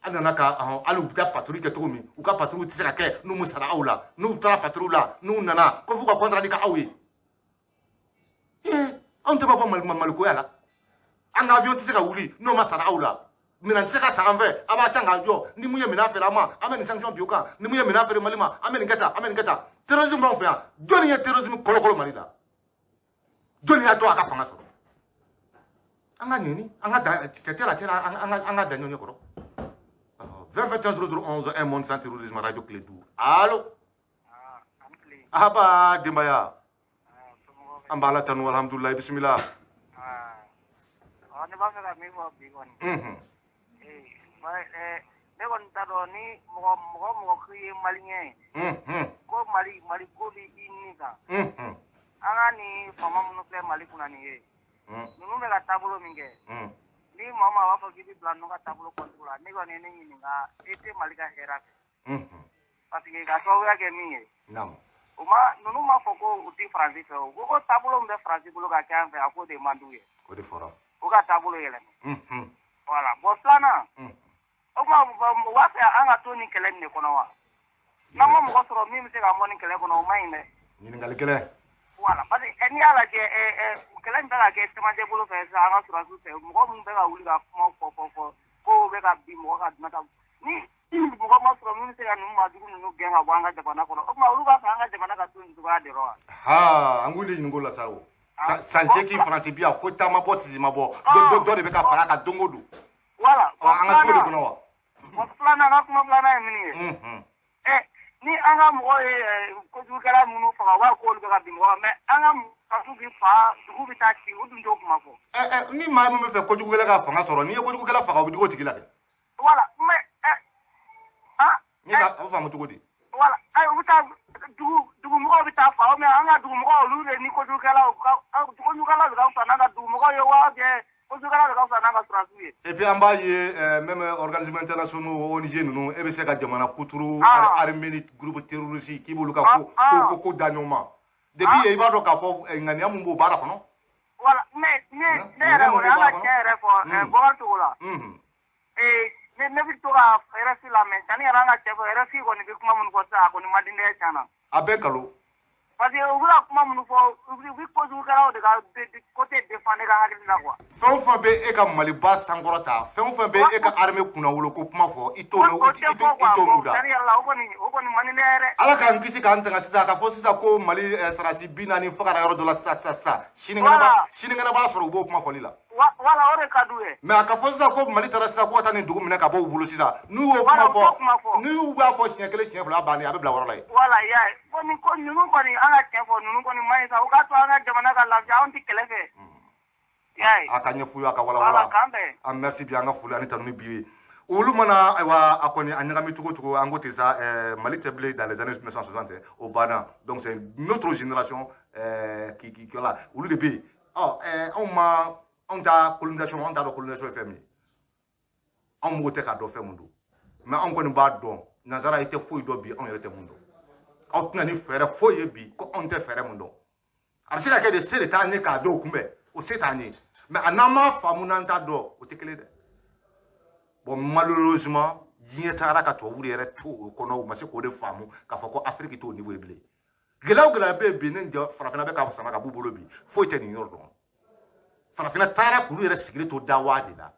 ana ka alu ta patrouille ke to mi u ka patrouille tise ka ke no musara awla no tra patrouille la no nana ko fu ka contrat ka awi on te ba mal ko yala an avion tise ka wuli no masara awla mina tise ka sagan fɛ a b'a tanga jɔ ni mun ye mina feere a ma an bɛ nin sanction bi o kan ni mun ye mina feere Mali ma an bɛ nin kɛ tan terrorisme b'anw fɛ yan jɔnni ye terrorisme kolokolo Mali la jɔnni y'a to a ka fanga sɔrɔ an ka ɲɛɲini an ka da cɛtɛla an ka da ɲɔgɔn ɲɛ kɔrɔ 2021 0011 un monde sans terrorisme radio Clédou allo ahaba denbaya an b'a la tanu alhamdulilayi bisimila ne b'a fɛ ka min fɔ bi kɔni ne kɔni t'a dɔn ni mɔgɔ k'i ye maliyɛn ye ko mali ko b'i ni kan an ka ni faama minnu filɛ Mali kunna nin ye ninnu bɛ ka taabolo min kɛ ni maa b'a fɔ k'i bɛ bila ninnu ka taabolo kɔntigiw la ne kɔni ye ne ɲininka e tɛ Mali ka hɛrɛ fɛ parce que ka sababuya kɛ min ye ninnu m'a fɔ ko u tɛ Faransi fɛ o ko taabolo min bɛ Faransi bolo ka kɛ an fɛ a k'o de man d'u ye o de fɔra u ka taabolo yɛlɛma voilà bon filanan o tuma u b'a fɛ an ka to nin kɛlɛ nin de kɔnɔ wa n'an ma mɔgɔ sɔrɔ min bɛ se ka bɔ nin kɛlɛ kɔnɔ o man ɲi dɛ ɲininkali gɛlɛn voilà parce que n'i y'a lajɛ kɛlɛ min bɛ ka kɛ cɛmancɛ bolo fɛ sisan an ka sɔrɔdasiw fɛ mɔgɔ minnu bɛ ka wuli ka kuma fɔ ko bɛ ka bin mɔgɔ ka dun ta ni mɔgɔ ma sɔrɔ min bɛ se ka ninnu maajugu ninnu gɛn ka bɔ an ka jamana kɔnɔ o tuma olu b'a fɛ an ka jamana ka to nin cogoya de rɔ wa. an k'olu ɲininko la sa o san seegin faransi bi yan fo taama bɔ sisi ma bɔ dɔ de bɛ ka fara a kan don o don. wala an ka cogo de kɔnɔ wa. wa filanan ka kuma filanan ye min ye. ni an ka mɔgɔ ye kojugukɛla minnu faga u b'a ko olu bɛ ka bin mɔgɔ mɛ an ka kasu bi fa dugu bɛ taa ci o dun t'o kuma fɔ. ni maa min bɛ fɛ kojugukɛla ka fanga sɔrɔ n'i ye kojugukɛla faga o bɛ digo tigi la kɛ. wala mɛ ni ka a bɛ faamu cogo di. wala u bɛ taa dugumɔgɔw bɛ taa fa mɛ an ka dugumɔgɔw olu de ni kojugukɛlaw kojugukɛlaw de ka fisa n'an ka dugumɔgɔw ye wa kɛ kojugukɛlaw de ka fisa n'an ka surasiw ye. et puis an b'a ye même organismes internationaux ONG ninnu e bɛ se ka jamana kuturu Arménie groupe terroriste k'i b'olu ka ko da ɲɔgɔn ma depuis i b'a dɔn k'a fɔ ŋaniya mun b'o baara kɔnɔ. wala ne yɛrɛ o ye an ka tiɲɛ yɛrɛ fɔ bɔgɔ cogo la. ne bɛ to ka RFI lamɛn sanni yɛrɛ an ka cɛ fɔ RFI kɔni bɛ kuma minnu fɔ sisan a kɔni man di ne ye tiɲɛ na. a bɛɛ nkalon. parce que u bɛ ka kuma minnu fɔ u bɛ kojugukɛlaw de ka côté défend ne ka hakili la quoi. fɛn o fɛn bɛ e ka maliba sankɔrɔta fɛn o fɛn bɛ e ka armée kunna wolo ko kuma fɔ i t'o mɛn i t'o mun da. sanni yɛrɛ la o kɔni man di ne ye dɛ. ala k'an kisi k'an tanga sisan ka fɔ sisan ko mali sarasi 40 fo ka na yɔrɔ dɔ la sisan sinikɛnɛ b'a sɔrɔ u b'o kuma fɔli la. wala o de ka d'u ye. mais a ka fɔ sisan ko mali taara sisan ko ka taa nin dugu minɛ ka bɔ u bolo sisan n'u y'o kuma fɔ n'u b'a fɔ siɲɛ kelen siɲɛ fila bannen a bɛ bila yɔrɔ la yen. wala y'a ye ko ninnu kɔni an ka tiɲɛ fɔ ninnu kɔni man ɲi sa u k'a to an ka jamana ka lafiya anw tɛ kɛlɛ fɛ. y'a ye a ka ɲɛf'u ye a ka walawala an merci bi an ka foli ani tanu ni bi ye olu mana ayiwa a kɔni a ɲagami cogo cogo an ko ten sa mali tɛ bilen dans les années 1960 o banna donc c'est notre génération qui voilà olu de bɛ yen anw ta colonisation anw t'a dɔn colonisation ye fɛn min ye anw mugu tɛ k'a dɔn fɛn mun don mais anw kɔni b'a dɔn nanzara i tɛ foyi dɔn bi anw yɛrɛ tɛ mun dɔn aw tɛna ni fɛɛrɛ foyi ye bi ko anw tɛ fɛɛrɛ mun dɔn a bɛ se ka kɛ de se de t'an ye k'a dɔn o kunbɛn o se t'an ye mais a n'an m'a faamu n'an t'a dɔn o tɛ kelen dɛ bon malheureusement diɲɛ taara ka tubabu de yɛrɛ to o kɔnɔ u ma se k'o de faamu k'a fɔ ko afiriki t'o niveau ye bilen gɛlɛya o gɛlɛya bɛ yen bi ne farafinna bɛ ka sama ka b'u bolo bi foyi tɛ nin yɔrɔ dɔn farafinna taara k'olu yɛrɛ sigili to dawa de la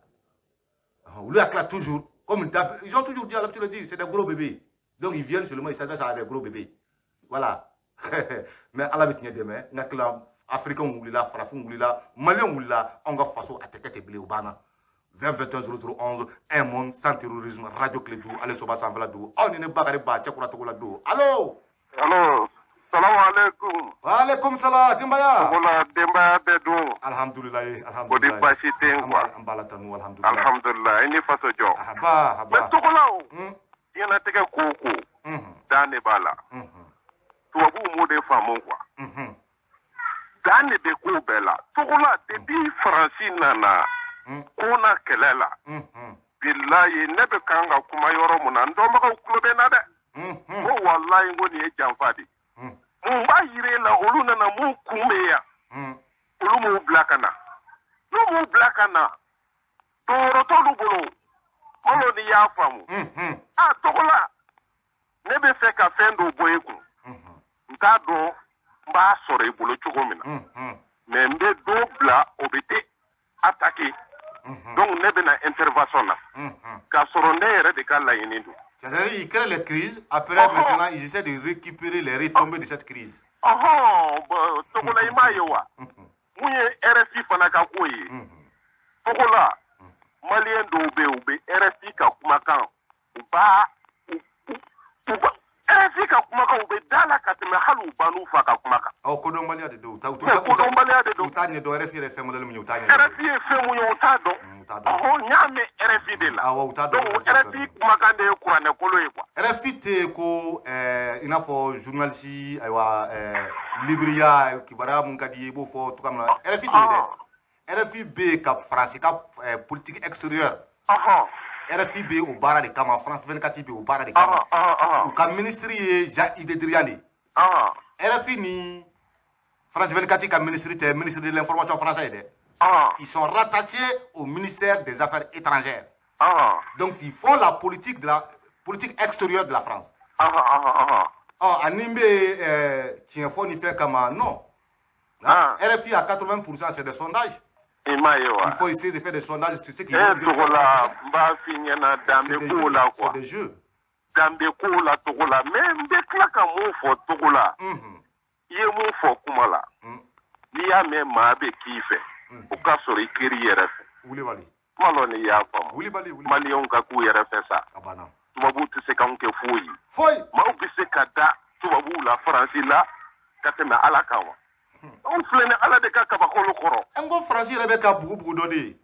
olu y'a tila toujours comme ils ont toujours dit à l'habitude de dire c'est des gros bébés donc ils viennent seulement ils s'adressent à des gros bébés voilà mais ala bɛ tiɲɛ dɛmɛ n ka tila africain wulila farafin wulila malien wulila anw ka faso a tɛ kɛ ten bilen o banna 20 21 0011 un monde sans terrorisme radio clé du ale soba sanfɛla du aw ni ne bakari ba cɛkura togo la du allo salamu alaikum. Waalaikum salam denbaya. Wala denbaya bɛɛ dun. Alhamdulilayi o de baasi tɛ yen quoi. an b'a la tanu alhamdulilayi. alhamdulilayi i ni faso jɔ. haba. mais tɔgɔlaw. diɲɛlatigɛ ko o ko. dan de b'a la. tubabuw m'o de faamu quoi. dan de bɛ ko bɛɛ la. tɔgɔla depuis faransi nana. ko na kɛlɛ la. bilayi ne bɛ kan ka kuma yɔrɔ mun na n dɔnbagaw tulo bɛ n na dɛ. ko walayi ko nin ye janfa de. mun b'a yira e la olu nana mun kunbɛn yan olu m'u bila ka na n'u m'u bila ka na dɔwɛrɛ t'olu bolo malo ni y'a faamu a tɔgɔla ne bɛ fɛ ka fɛn dɔw bɔ e kun n t'a dɔn n b'a sɔrɔ i bolo cogo min na mais n bɛ dɔ bila o bɛ tɛ attaquer donc ne bɛ na intervention na k'a sɔrɔ ne yɛrɛ de ka laɲini don. C'est-à-dire qu'ils créent les crises, après maintenant ils essaient de récupérer les retombées de cette crise. Togola i m'a ye wa mun ye RFI fana ka ko ye Togola maliyɛn dɔw bɛ yen u bɛ RFI ka kumakan u b'a RFI ka kumakan u bɛ da la ka tɛmɛ hali u ban'u fa ka kumakan. Kodɔnbaliya de don. Kodɔnbaliya de don. U t'a ɲɛdɔn RFI yɛrɛ fɛn modèle min ye u t'a ɲɛdɔn. RFI ye fɛn mun ye u t'a dɔn. n y'a mɛn RFI de la. Awɔ u t'a dɔn. donc RFI kumakan de ye kuranɛ kolo ye quoi. RFI tɛ ko i n'a fɔ journaliste ayiwa liberiya kibaruya mun ka di ye i b'o fɔ cogoya min na RFI t'o ye dɛ. RFI bɛ yen ka faransi ka politique extérieure. RFI bɛ o baara de kama France 24 bɛ o baara de kama u ka ministre ye Jean-Yves Le Drian de RFI ni France 24 ka ministre tɛ ministre de l'information français ye dɛ ils sont rattachés au ministère des affaires étrangères donc ils font la politique extérieure de la France ani bɛ tiɲɛ fɔ ni fɛn kama non RFI à 80% c'est des sondages. Il faut essayer de faire des sondages sur ce qui est. C'est des jeux. danbe ko la togo la mais n bɛ tila ka mun fɔ togo la i ye mun fɔ kuma la n'i y'a mɛn maa bɛ k'i fɛ o ka sɔrɔ i kiri yɛrɛ fɛ kuma lɔ ni y'a faamu maliyɛnw ka k'u yɛrɛ fɛ sa tubabuw tɛ se k'anw kɛ foyi maaw bɛ se ka da tubabuw la faransi la ka tɛmɛ ala kan wa anw filɛ ni ala de ka kabakolo kɔrɔ an ko faransi yɛrɛ bɛ ka bugu dɔ de ye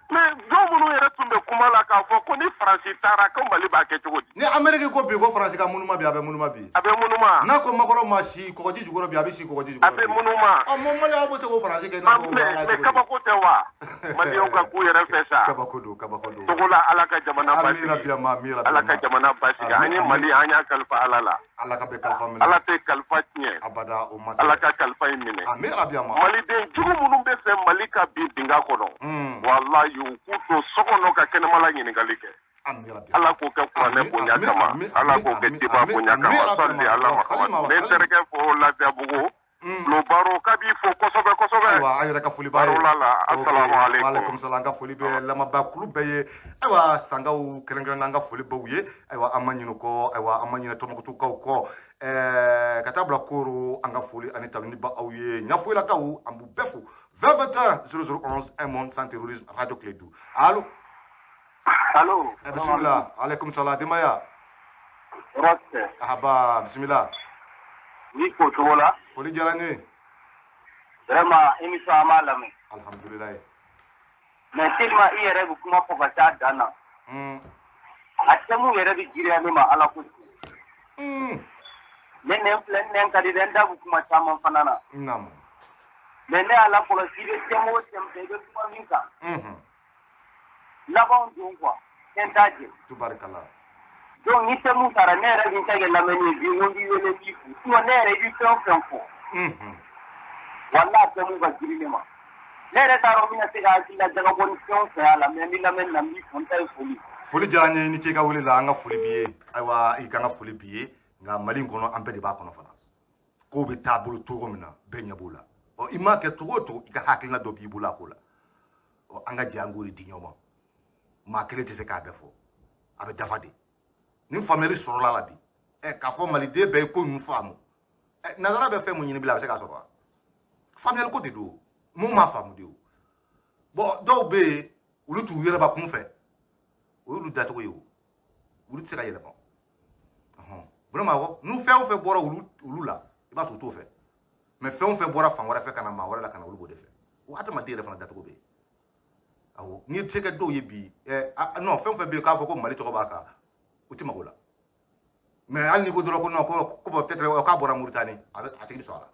mais dɔw minnu yɛrɛ tun bɛ kuma la k'a fɔ ko ni faransi taara ko mali b'a kɛ cogo di ni ameriki ko bi ko faransi ka munuma bi a bɛ munuma bi a bɛ munuma n'a ko makɔrɔ ma si kɔgɔji jukɔrɔ bi a bɛ si kɔgɔji jukɔrɔ a bɛ munuma mali aw bɛ se k'o faransi kɛ mais kabako tɛ wa maliyɛnw ka k'u yɛrɛ fɛ sa kabako don togo la ala ka jamana basigi ala ka jamana basigi an ye mali an y'a kalifa ala la ala ka bɛ kalifa minɛ ala tɛ kalifa tiɲɛ abada o ma ala ka kalifa in minɛ maliden jugu minnu bɛ fɛ mali ka bin dingɛ kɔnɔ walayi u k'u to so kɔnɔ ka kɛnɛmala ɲininkali kɛ ala k'o kɛ kuranɛ bonya kama ala k'o kɛ diba bonya kama sɔli ala mahamadu ne terikɛ fo lafiyabugu lo baro ka b'i fo kosɛbɛ kosɛbɛ ayiwa an yɛrɛ ka foli b'a ye baro la asalamualeykum salam an ka foli bɛ lamɛnba kulu bɛɛ ye ayiwa sangaw kɛrɛnkɛrɛnnen an ka foli b'aw ye ayiwa an ma ɲinɛ kɔ ayiwa an ma ɲinɛ tɔmɔkutukaw kɔ ka taa bila koro an ka foli ani tanuni ba aw ye ɲafoyilakaw an b'u bɛɛ fo 2021 0011 un monde sans terrorisme radio clé du allo bisimila aleykum salam denbaya Roste. ahaba bisimila Ni ko cogo la. foli diyara n ye Vraiment émission an b'a lamɛn. alhamdulilayi Mais tellement i yɛrɛ bɛ kuma fɔ ka taa dan na. A thème yɛrɛ bɛ girinya ne ma ala ko. Ne nɛn filɛ n nɛn ka di dɛ n da bɛ kuma caman fana na. naamu Mais ne ala kɔlɔsi i bɛ thème o thème fɛ i bɛ kuma min kan. Labanw don quoi. Fɛn t'a jɛ. tubarikala Donc ni thème taara ne yɛrɛ bɛ n ta kɛ lamɛnni ye bi n ko n b'i wele b'i fo. Sinon ne yɛrɛ i bɛ fɛn o fɛn fɔ. Walahi thème ka girin ne ma. Ne yɛrɛ t'a dɔn n bɛna se ka hakilila jagabɔ ni fɛn o fɛn y'a la mais n bɛ lamɛnni na n b'i fo n ta ye foli. foli diyara n ye ni ce i ka wele la an ka foli b'i ye ayiwa i ka n ka foli b'i ye nka mali in kɔnɔ an bɛɛ de b'a kɔnɔ fana kow bɛ taa bolo cogo min na bɛɛ ɲɛ b'o la i m'a kɛ cogo o cogo i ka hakilina dɔ b'i bolo a ko la an ka jɛ an k'o de di ɲɔgɔn ma maa kelen tɛ se k'a bɛɛ fɔ a bɛ dafa de ni faamuyali sɔrɔla la bi k'a fɔ maliden bɛɛ ye ko ninnu faamu nanzara bɛ fɛn mun ɲini bila a bɛ se k'a sɔrɔ wa faamuyali ko de don mun m'a faamu de o bɔn dɔw bɛ yen olu t'u yɛrɛba kun fɛ o y'olu dacogo ye o olu tɛ se ka yɛlɛma vraiment n'u fɛn o fɛn bɔra olu la i b'a sɔrɔ u t'o fɛ mais fɛn o fɛn bɔra fan wɛrɛ fɛ ka na maa wɛrɛ la ka na olu b'o de fɛ o adamaden yɛrɛ fana dacogo bɛ yen awɔ n'i tɛ kɛ dɔw ye bi non fɛn o fɛn bɛ yen k'a fɔ ko mali tɔgɔ b'a kan o tɛ mago la mais hali n'i ko dɔrɔn ko non ko bon peut-être k'a bɔra Muritani a tigi bɛ sɔn a la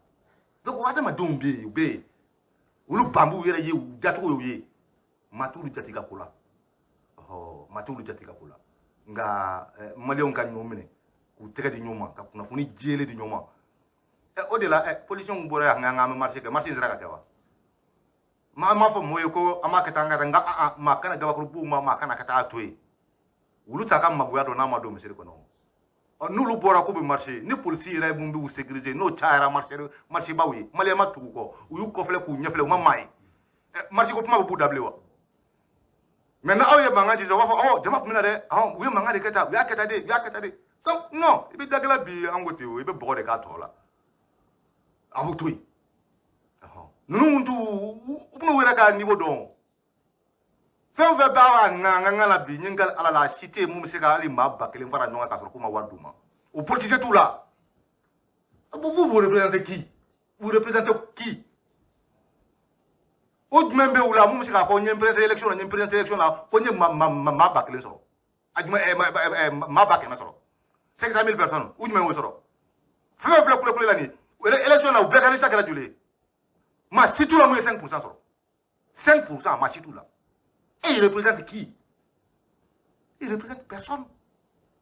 donc o adamadenw bɛ yen u bɛ yen olu ban b'u yɛrɛ ye u dacogo y'u ye maa t'olu jate ka ko la maa t'olu jate ka ko la nka maliyɛnw ka ɲɔgɔn minɛ k'u tɛgɛ di ɲɔgɔn ma ka kunnafoni jɛlen di ɲɔgɔn ma o de la policiers bɔra yan an bɛ marché kɛ marché in sera ka kɛ wa maa m'a fɔ mɔgɔw ye ko an b'a kɛ tan an ka tan nka maa kana gabakuru b'u ma maa kana ka taa to yen olu t'a ka magoya dɔn n'a ma don misiri kɔnɔ n'olu bɔra k'u bɛ marché ni polisi yɛrɛ mun b'u sécuriser n'o cayara marché baw ye maliyɛn ma tugu kɔ u y'u kɔfilɛ k'u ɲɛfilɛ u ma maa ye marché ko kuma bɛ b'u da bilen wa mais n'aw ye mankan ci sisan u b'a fɔ jama tun bɛ na dɛ u ye mankan de kɛ tan u y'a kɛ tan de u y'a kɛ tan de donc non i bɛ dagala bi an ko ten o i bɛ bɔgɔ de k'a tɔ la a b'u to yen ninnu u bɛn'u yɛrɛ ka niveau dɔn fɛn o fɛn b'a ŋaŋa la bi n ye ala la a si tɛ yen mun bɛ se ka hali maa 1000 fara ɲɔgɔn kan k'a sɔrɔ k'u ma wari d'u ma o politicien t'u la vous représentez qui vous représentez qui o jumɛn bɛ u la mun bɛ se k'a fɔ n ye président élection na n ye président élection na ko n ye maa 1000 sɔrɔ a jumɛn maa 100 sɔrɔ 500 000 personnes u jumɛn y'o sɔrɔ fɛn o fɛn kule la nin élection na u bɛɛ ka lista kɛra joli ye maa si t'u la mun ye 5% sɔrɔ 5% maa si t'u la et il représente qui? Il représente personne.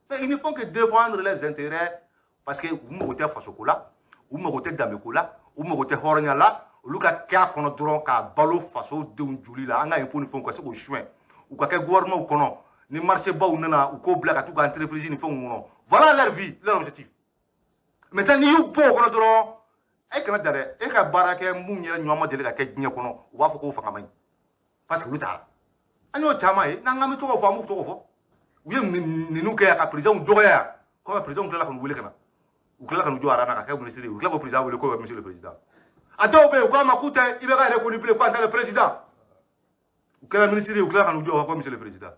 Mais ils ne font que défendre leurs intérêts parce que vous me votez Fasokola, vous me votez Damekola, vous me votez Hornyala, ou ka kya kono dron ka balo faso de unjuli la anga imponi fon ko se ko chouin ou ka gouvernement kono ni marché ba ou nana ou ko blaka tout ka entreprise ni fon wono voilà leur vie leur objectif maintenant ni you bo kono dron e kana dare e ka barake mu nyere nyoma dele ka ke nya kono wa fo ko fanga mai parce que lu ta anyo chama e na ngami to ko fo amu to ko fo u ye ninnu kɛ ka président dɔgɔya ko président tila ka wele kana u tila ka jɔ arana ka kɛ ministre u tila ko président wele ko monsieur le président a dɔw bɛ yen u k'a ma k'u tɛ IBK yɛrɛ kɔni bilen ko en tant que président u kɛra ministre u tila ka jɔ ko monsieur le président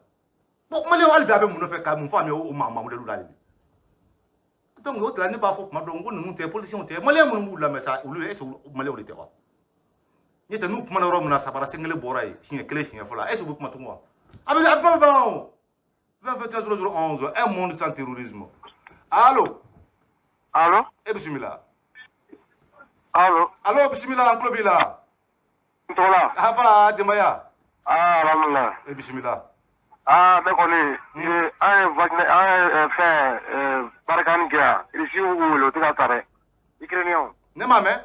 bon maliyɛnw hali bi a bɛ mun nɔfɛ ka mun faamuya o modèle la hali bi donc o tila ne b'a fɔ tuma dɔ n ko ninnu tɛ politiciens tɛ maliyɛn minnu b'u lamɛn sa olu est ce que maliyɛnw de tɛ wa n'o tɛ n'u kumana yɔrɔ min na sabara sen kelen bɔra yen siɲɛ kelen siɲɛ fɔlɔ est ce que u bɛ kuma tugun wa a bɛ ban o 2021 un monde sans terrorisme allo allo e bisimila allo allo bisimila an tulo b'i la ntola haba denbaya alhamdulillah e bisimila ne kɔni an ye vaccin an ye fɛn barikani kɛ yan irisi y'u wele o tɛ ka ta dɛ ukrainien ne m'a mɛn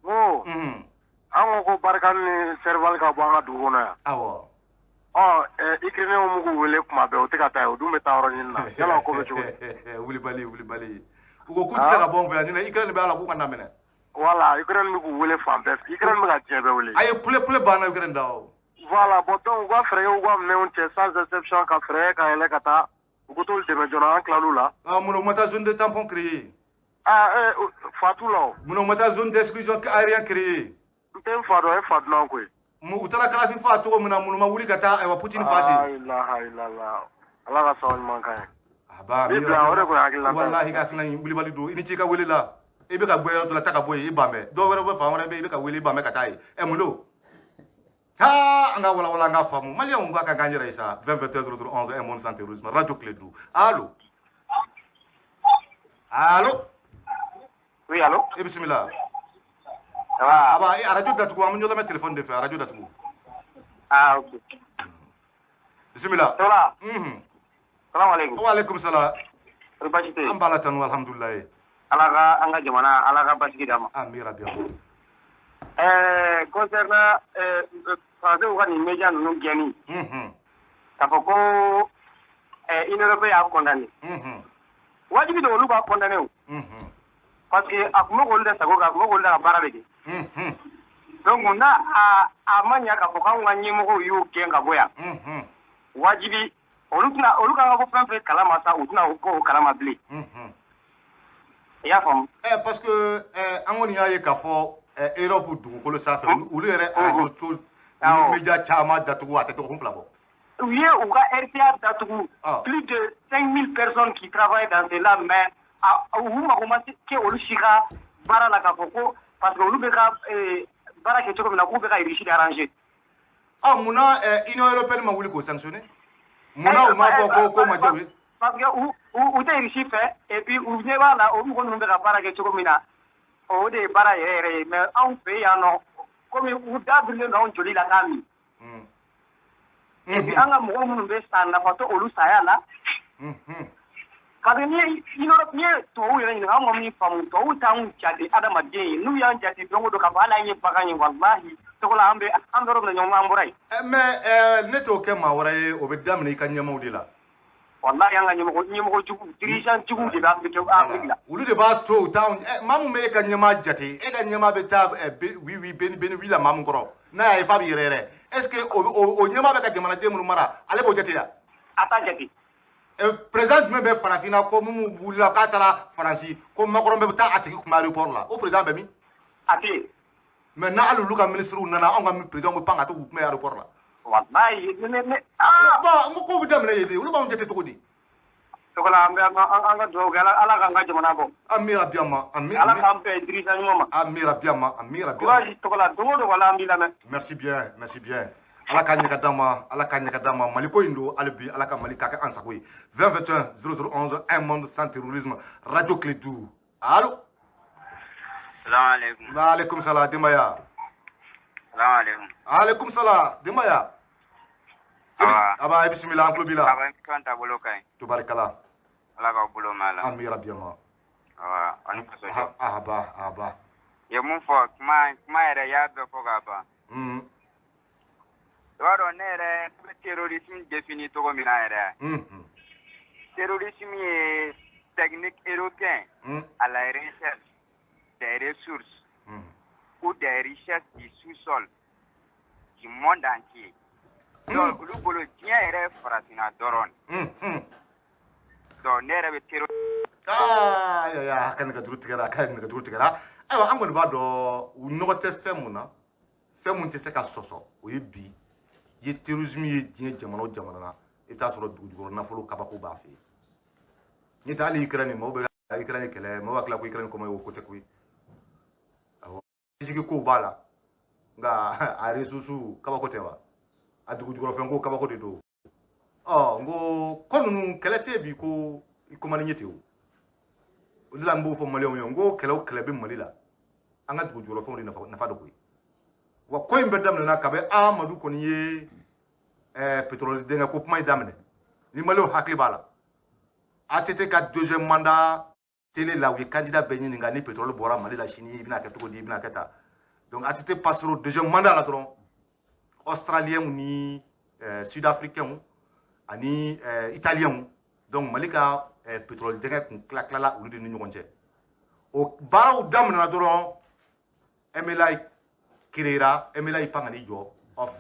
ko an ko barikani ni serval ka bɔ an ka dugu kɔnɔ yan awɔ ukrainien m'u k'u wele kuma bɛɛ o tɛ ka taa yen o dun bɛ taa yɔrɔ ɲini na yala o ko bɛ cogo di wulibali u ko k'u tɛ se ka bɔ n fɛ yan ɲinɛ Ukraine bɛ ala k'u ka na minɛ voilà Ukraine bɛ k'u wele fan bɛɛ Ukraine bɛ ka diɲɛ bɛɛ wele a ye kule banna Ukraine da o voilà bon donc u ka fɛɛrɛ kɛ u ka minɛnw cɛ sans exception ka fɛɛrɛ ka yɛlɛ ka taa u ko t'olu dɛmɛ joona an tilal'u la mun ma taa zone de tampon créé Fatou la o mun ma taa zone d'exclusion aérienne créé n tɛ n fa dɔn e fa dunan koyi u taara kalafi fa cogo min na mun ma wuli ka taa ayiwa Poutine fa ten ilaha illallah ala ka sababu ɲuman kan ye aba mi bila o de ko hakilina wallahi ka hakilina ɲi wulibali don i ni ci ka wele la i bɛ ka bɔ yɔrɔ dɔ la ta ka bɔ yen i ba mɛn dɔw wɛrɛ bɛ fan wɛrɛ bɛ i bɛ ka wele i ba mɛn ka taa yen mun don an ka walawala an ka faamu maliyɛnw b'a kan k'an yɛrɛ ye sa 2021 un monde sans terrorisme radio clé du allo allo oui allo e bisimila ça va aba radio datugu an bɛ ɲɔgɔn lamɛn téléphone de fɛ radio datugu ok bisimila tola salam alaikum wa alaikum salam basi tɛ an b'a la tanu alhamdulilayi ala ka an ka jamana ala ka basigi d'a ma ami rabi concernant français ka nin média ninnu gɛnni k'a fɔ ko Union européenne y'a condamné wajibi don olu b'a condamné o parce que a tun bɛ k'olu de sago kan a tun bɛ k'olu de ka baara de kɛ donc n'a a ma ɲɛ k'a fɔ k'anw ka ɲɛmɔgɔw y'o gɛn ka bɔ yan wajibi olu kan ka bɔ fɛn fɛn kalama sa u tɛna bɔ o kalama bilen i y'a faamu parce que an kɔni y'a ye k'a fɔ Europe dugukolo sanfɛ olu yɛrɛ radio so média caman datugu a tɛ dɔgɔkun fila bɔ u ye u ka RTA datugu plus de 5000 personnes qui travaillent dans cela mais u mago ma kɛ olu si ka baara la k'a fɔ ko parce que olu bɛ ka baara kɛ cogo min na k'u bɛ ka Russie arranger munna Union européenne ma wuli k'o sanctionner munna u m'a fɔ ko ma diya u ye parce que u tɛ Russie fɛ et puis u ɲɛ b'a la o mɔgɔ ninnu bɛ ka baara kɛ cogo min na o de ye baara yɛrɛ yɛrɛ ye mais anw fɛ yan nɔ komi u da birilen don anw joli la k'a min et puis an ka mɔgɔ minnu bɛ sa nafa tɛ olu saya la kabini n'i ye tubabuw yɛrɛ ɲininka anw ma min faamu tubabuw t'anw jate adamaden ye n'u y'an jate don o don k'a fɔ hali an ye bagan ye walahi cogo la an bɛ yɔrɔ min na ɲɔgɔn an bɔra yen mais ne t'o kɛ maa wɛrɛ ye o bɛ daminɛ i ka ɲɛmaaw de la wallahi an ka ɲɛmɔgɔ jugu dirigeant jugu de bɛ Afrique la olu de b'a to u t'anw maa min bɛ e ka ɲɛmaa jate e ka ɲɛmaa bɛ taa beni la maa min kɔrɔ n'a y'a ye f'a bɛ yɛrɛ yɛrɛ est ce que o ɲɛmaa bɛ ka jamanaden minnu mara ale b'o jate la a t'a jate président jumɛn bɛ farafinna ko minnu wulila k'a taara faransi ko Macron bɛ taa a tigi kun aéroport la o président bɛ min a tɛ yen mais n'ale olu ka ministres nana anw ka président bɛ pan ka to k'u kun aéroport la wallahi bon n ko k'o bɛ daminɛ yen de olu b'anw jate cogo di cogo la an ka dugawu kɛ ala k'an ka jamana bɔ ami rabi ama ala k'an bɛn dirigeant ɲuman ma ami rabi ama courage cogo la don o don wala an b'i lamɛn merci bien ala ka ɲɛ ka d'an ma mali ko in don hali bi ala ka mali k'a kɛ an sago ye 2021 0011 un monde sans terrorisme radio clé du allo salaamaaleykum waaleykum salam denbaya salaamaaleykum aleykum salam denbaya aba bisimila an tulo b'i la aba kan taabolo ka ɲi tubarikala ala k'aw bolo mɛn a la ami rabi ama ani kasɔjɔ aba ye mun fɔ kuma yɛrɛ y'a bɛɛ fɔ k'a ban i b'a dɔn ne yɛrɛ bɛ terrorisme défini cogo min na yɛrɛ terrorisme ye technique européen à la recherche des ressources ou des richesses du sous-sol du monde entier donc olu bolo diɲɛ yɛrɛ farafinna dɔrɔn donc ne yɛrɛ bɛ tero ya kan ka duru tigara kan ka duru tigara ayiwa an kɔni b'a dɔn u nɔgɔ tɛ fɛn mun na fɛn mun tɛ se ka sɔsɔ o ye bi ye terrorisme ye diɲɛ jamana o jamana na i bɛ taa sɔrɔ dugujukɔrɔ nafolo kabako b'a fɛ yen ni tɛ hali Ukraine maaw bɛ ka Ukraine kɛlɛ maaw b'a tila ko Ukraine kɔmɔ ye o ko tɛ koyi awɔ jigi kow b'a la nka a ressource kabako tɛ wa a dugujukɔrɔ fɛn ko kabako de don n ko ko ninnu kɛlɛ tɛ bi ko i komani ɲɛ tɛ o o de la n b'o fɔ maliyɛnw ye n ko kɛlɛ o kɛlɛ bɛ Mali la an ka dugujukɔrɔ fɛnw de nafa de koyi wa ko in bɛɛ daminɛna kabi Amadu kɔni ye pétrole denkɛ ko kuma in daminɛ ni maliyɛnw hakili b'a la ATT ka deuxième mandat télé la u ye candidat bɛɛ ɲininka ni pétrole bɔra Mali la sini i bɛna kɛ cogo di i bɛna kɛ tan donc ATT passera au deuxième mandat la dɔrɔn australiens ni sud-africains ani italiens donc Mali ka pétrole denkɛ kun tila olu de ni ɲɔgɔn cɛ o baaraw daminɛna dɔrɔn MLA créera MLA pan ka n'i jɔ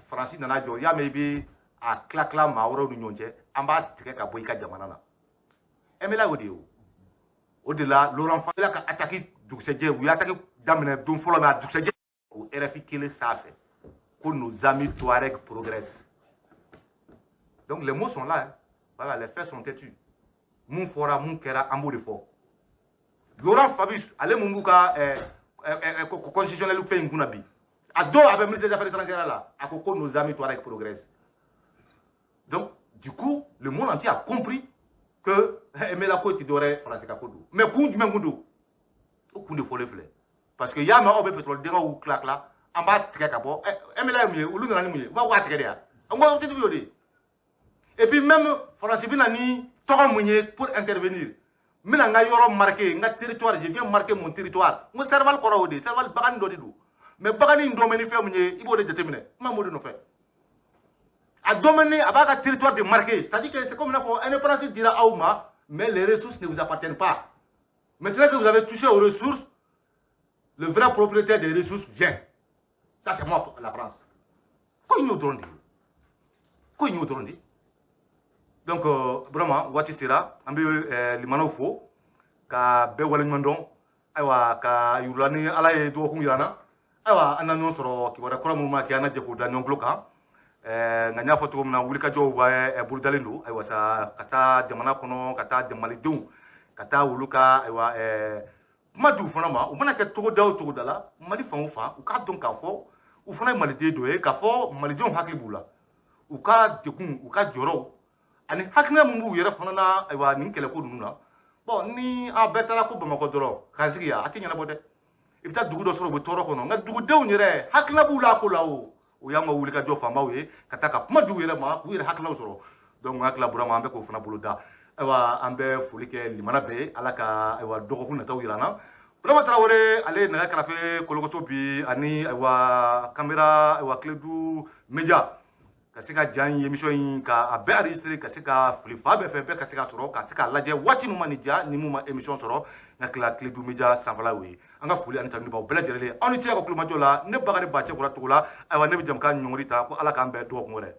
Faransi nana jɔ y'a mɛn i bɛ a tila maa wɛrɛw ni ɲɔgɔn cɛ an b'a tigɛ ka bɔ i ka jamana na MLA o de ye o de la Laurent Fabius ka attaque dugusɛjɛ u ye attaque daminɛ don fɔlɔ min a dugusɛjɛ o RFI kelen sanfɛ ko nos amis Touareg progressent donc les mots sont là hein. Voilà les faits sont têtus mun fɔra mun kɛra an b'o de fɔ Laurent Fabius ale mun b'u ka constitutionnel fɛn in kunna bi a dɔw a bɛ ministère des affaires étrangères la a ko nos amis Touareg progressent donc du coup le monde entier a compris que MLA ko tɛ dɔwɛrɛ Faransi ka ko don mais kun jumɛn kun don o kun de fɔlen filɛ parce que y'a mɛn aw bɛ pétrole denkɛw tila an b'a tigɛ ka bɔ MLA ye mun ye olu nana ni mun ye u b'a tigɛ de yan an ko tɛ o de et puis même Faransi bɛ na ni tɔgɔ mun ye pour intervenir n bɛna n ka yɔrɔ marqué n ka territoire je viens marquer mon territoire n ko Serval kɔrɔ o de Serval bagani dɔ de don mais bagani in domaine fɛn mun ye i b'o de jateminɛ kuma m'o de nɔfɛ a domaine a b'a ka territoire de marqué c'est-à-dire que c'est comme n'a fɔ indépendance dira aw ma mais les ressources ne vous appartiennent pas maintenant que vous avez touché aux ressources le vrai propriétaire des ressources vient ça c'est moi la France ko in y'o dɔrɔn de ye ko in y'o dɔrɔn de ye donc vraiment waati sera an bɛ limanaw fo ka bɛɛ waleɲuman dɔn ayiwa ka yurula ni ala ye dɔgɔkun yira an na ayiwa an na ɲɔgɔn sɔrɔ kibaruya kura minnu ma kɛ an na jɛ k'o da ɲɔgɔn tulo kan nka n y'a fɔ cogo min na wulikajɔw bɛ bolodalen don ayiwa sa ka taa jamana kɔnɔ ka taa malidenw ka taa olu ka ayiwa kuma di u fana ma u mana kɛ togoda o togoda la Mali fan o fan u k'a dɔn k'a fɔ u fana ye maliden dɔ ye k'a fɔ malidenw hakili b'u la u ka degun u ka jɔrɔw ani hakilina mun b'u yɛrɛ fana na ayiwa nin kɛlɛko ninnu na bon ni a bɛɛ taara ko Bamakɔ dɔrɔn k'an sigi yan a tɛ ɲɛnabɔ dɛ i bɛ taa dugu dɔ sɔrɔ u bɛ tɔɔrɔ kɔnɔ nka dugudenw yɛrɛ hakilina b'u la a ko la o y'an ka wulikajɔ fanbaw ye ka taa ka kuma di u yɛrɛ ma k'u yɛrɛ hakilinaw sɔrɔ donc hakilila Burama an bɛ k'o fana bolo da ayiwa an bɛ foli kɛ limana bɛɛ ye ala ka ayiwa dɔgɔkun nataw yira an na Burama Tarawele ale nɛgɛ kɛrɛfɛ Kolokoso bi ani ayiwa caméra ayiwa Kiledu Media ka se ka diya an ye émission in ka a bɛɛ enregistré ka se ka fili fa bɛɛ fɛ bɛɛ ka se ka sɔrɔ ka se k'a lajɛ waati min ma nin diya ni mun ma émission sɔrɔ n ka tila Kiledu Media sanfɛla y'o ye an ka foli ani tanuni b'aw bɛɛ lajɛlen aw ni ce ka kulomajɔ la ne Bakari Ba Cɛkura Togola ayiwa ne bɛ jamukan ɲɔngiri ta ko ala k'an bɛɛ dɔgɔkun wɛrɛ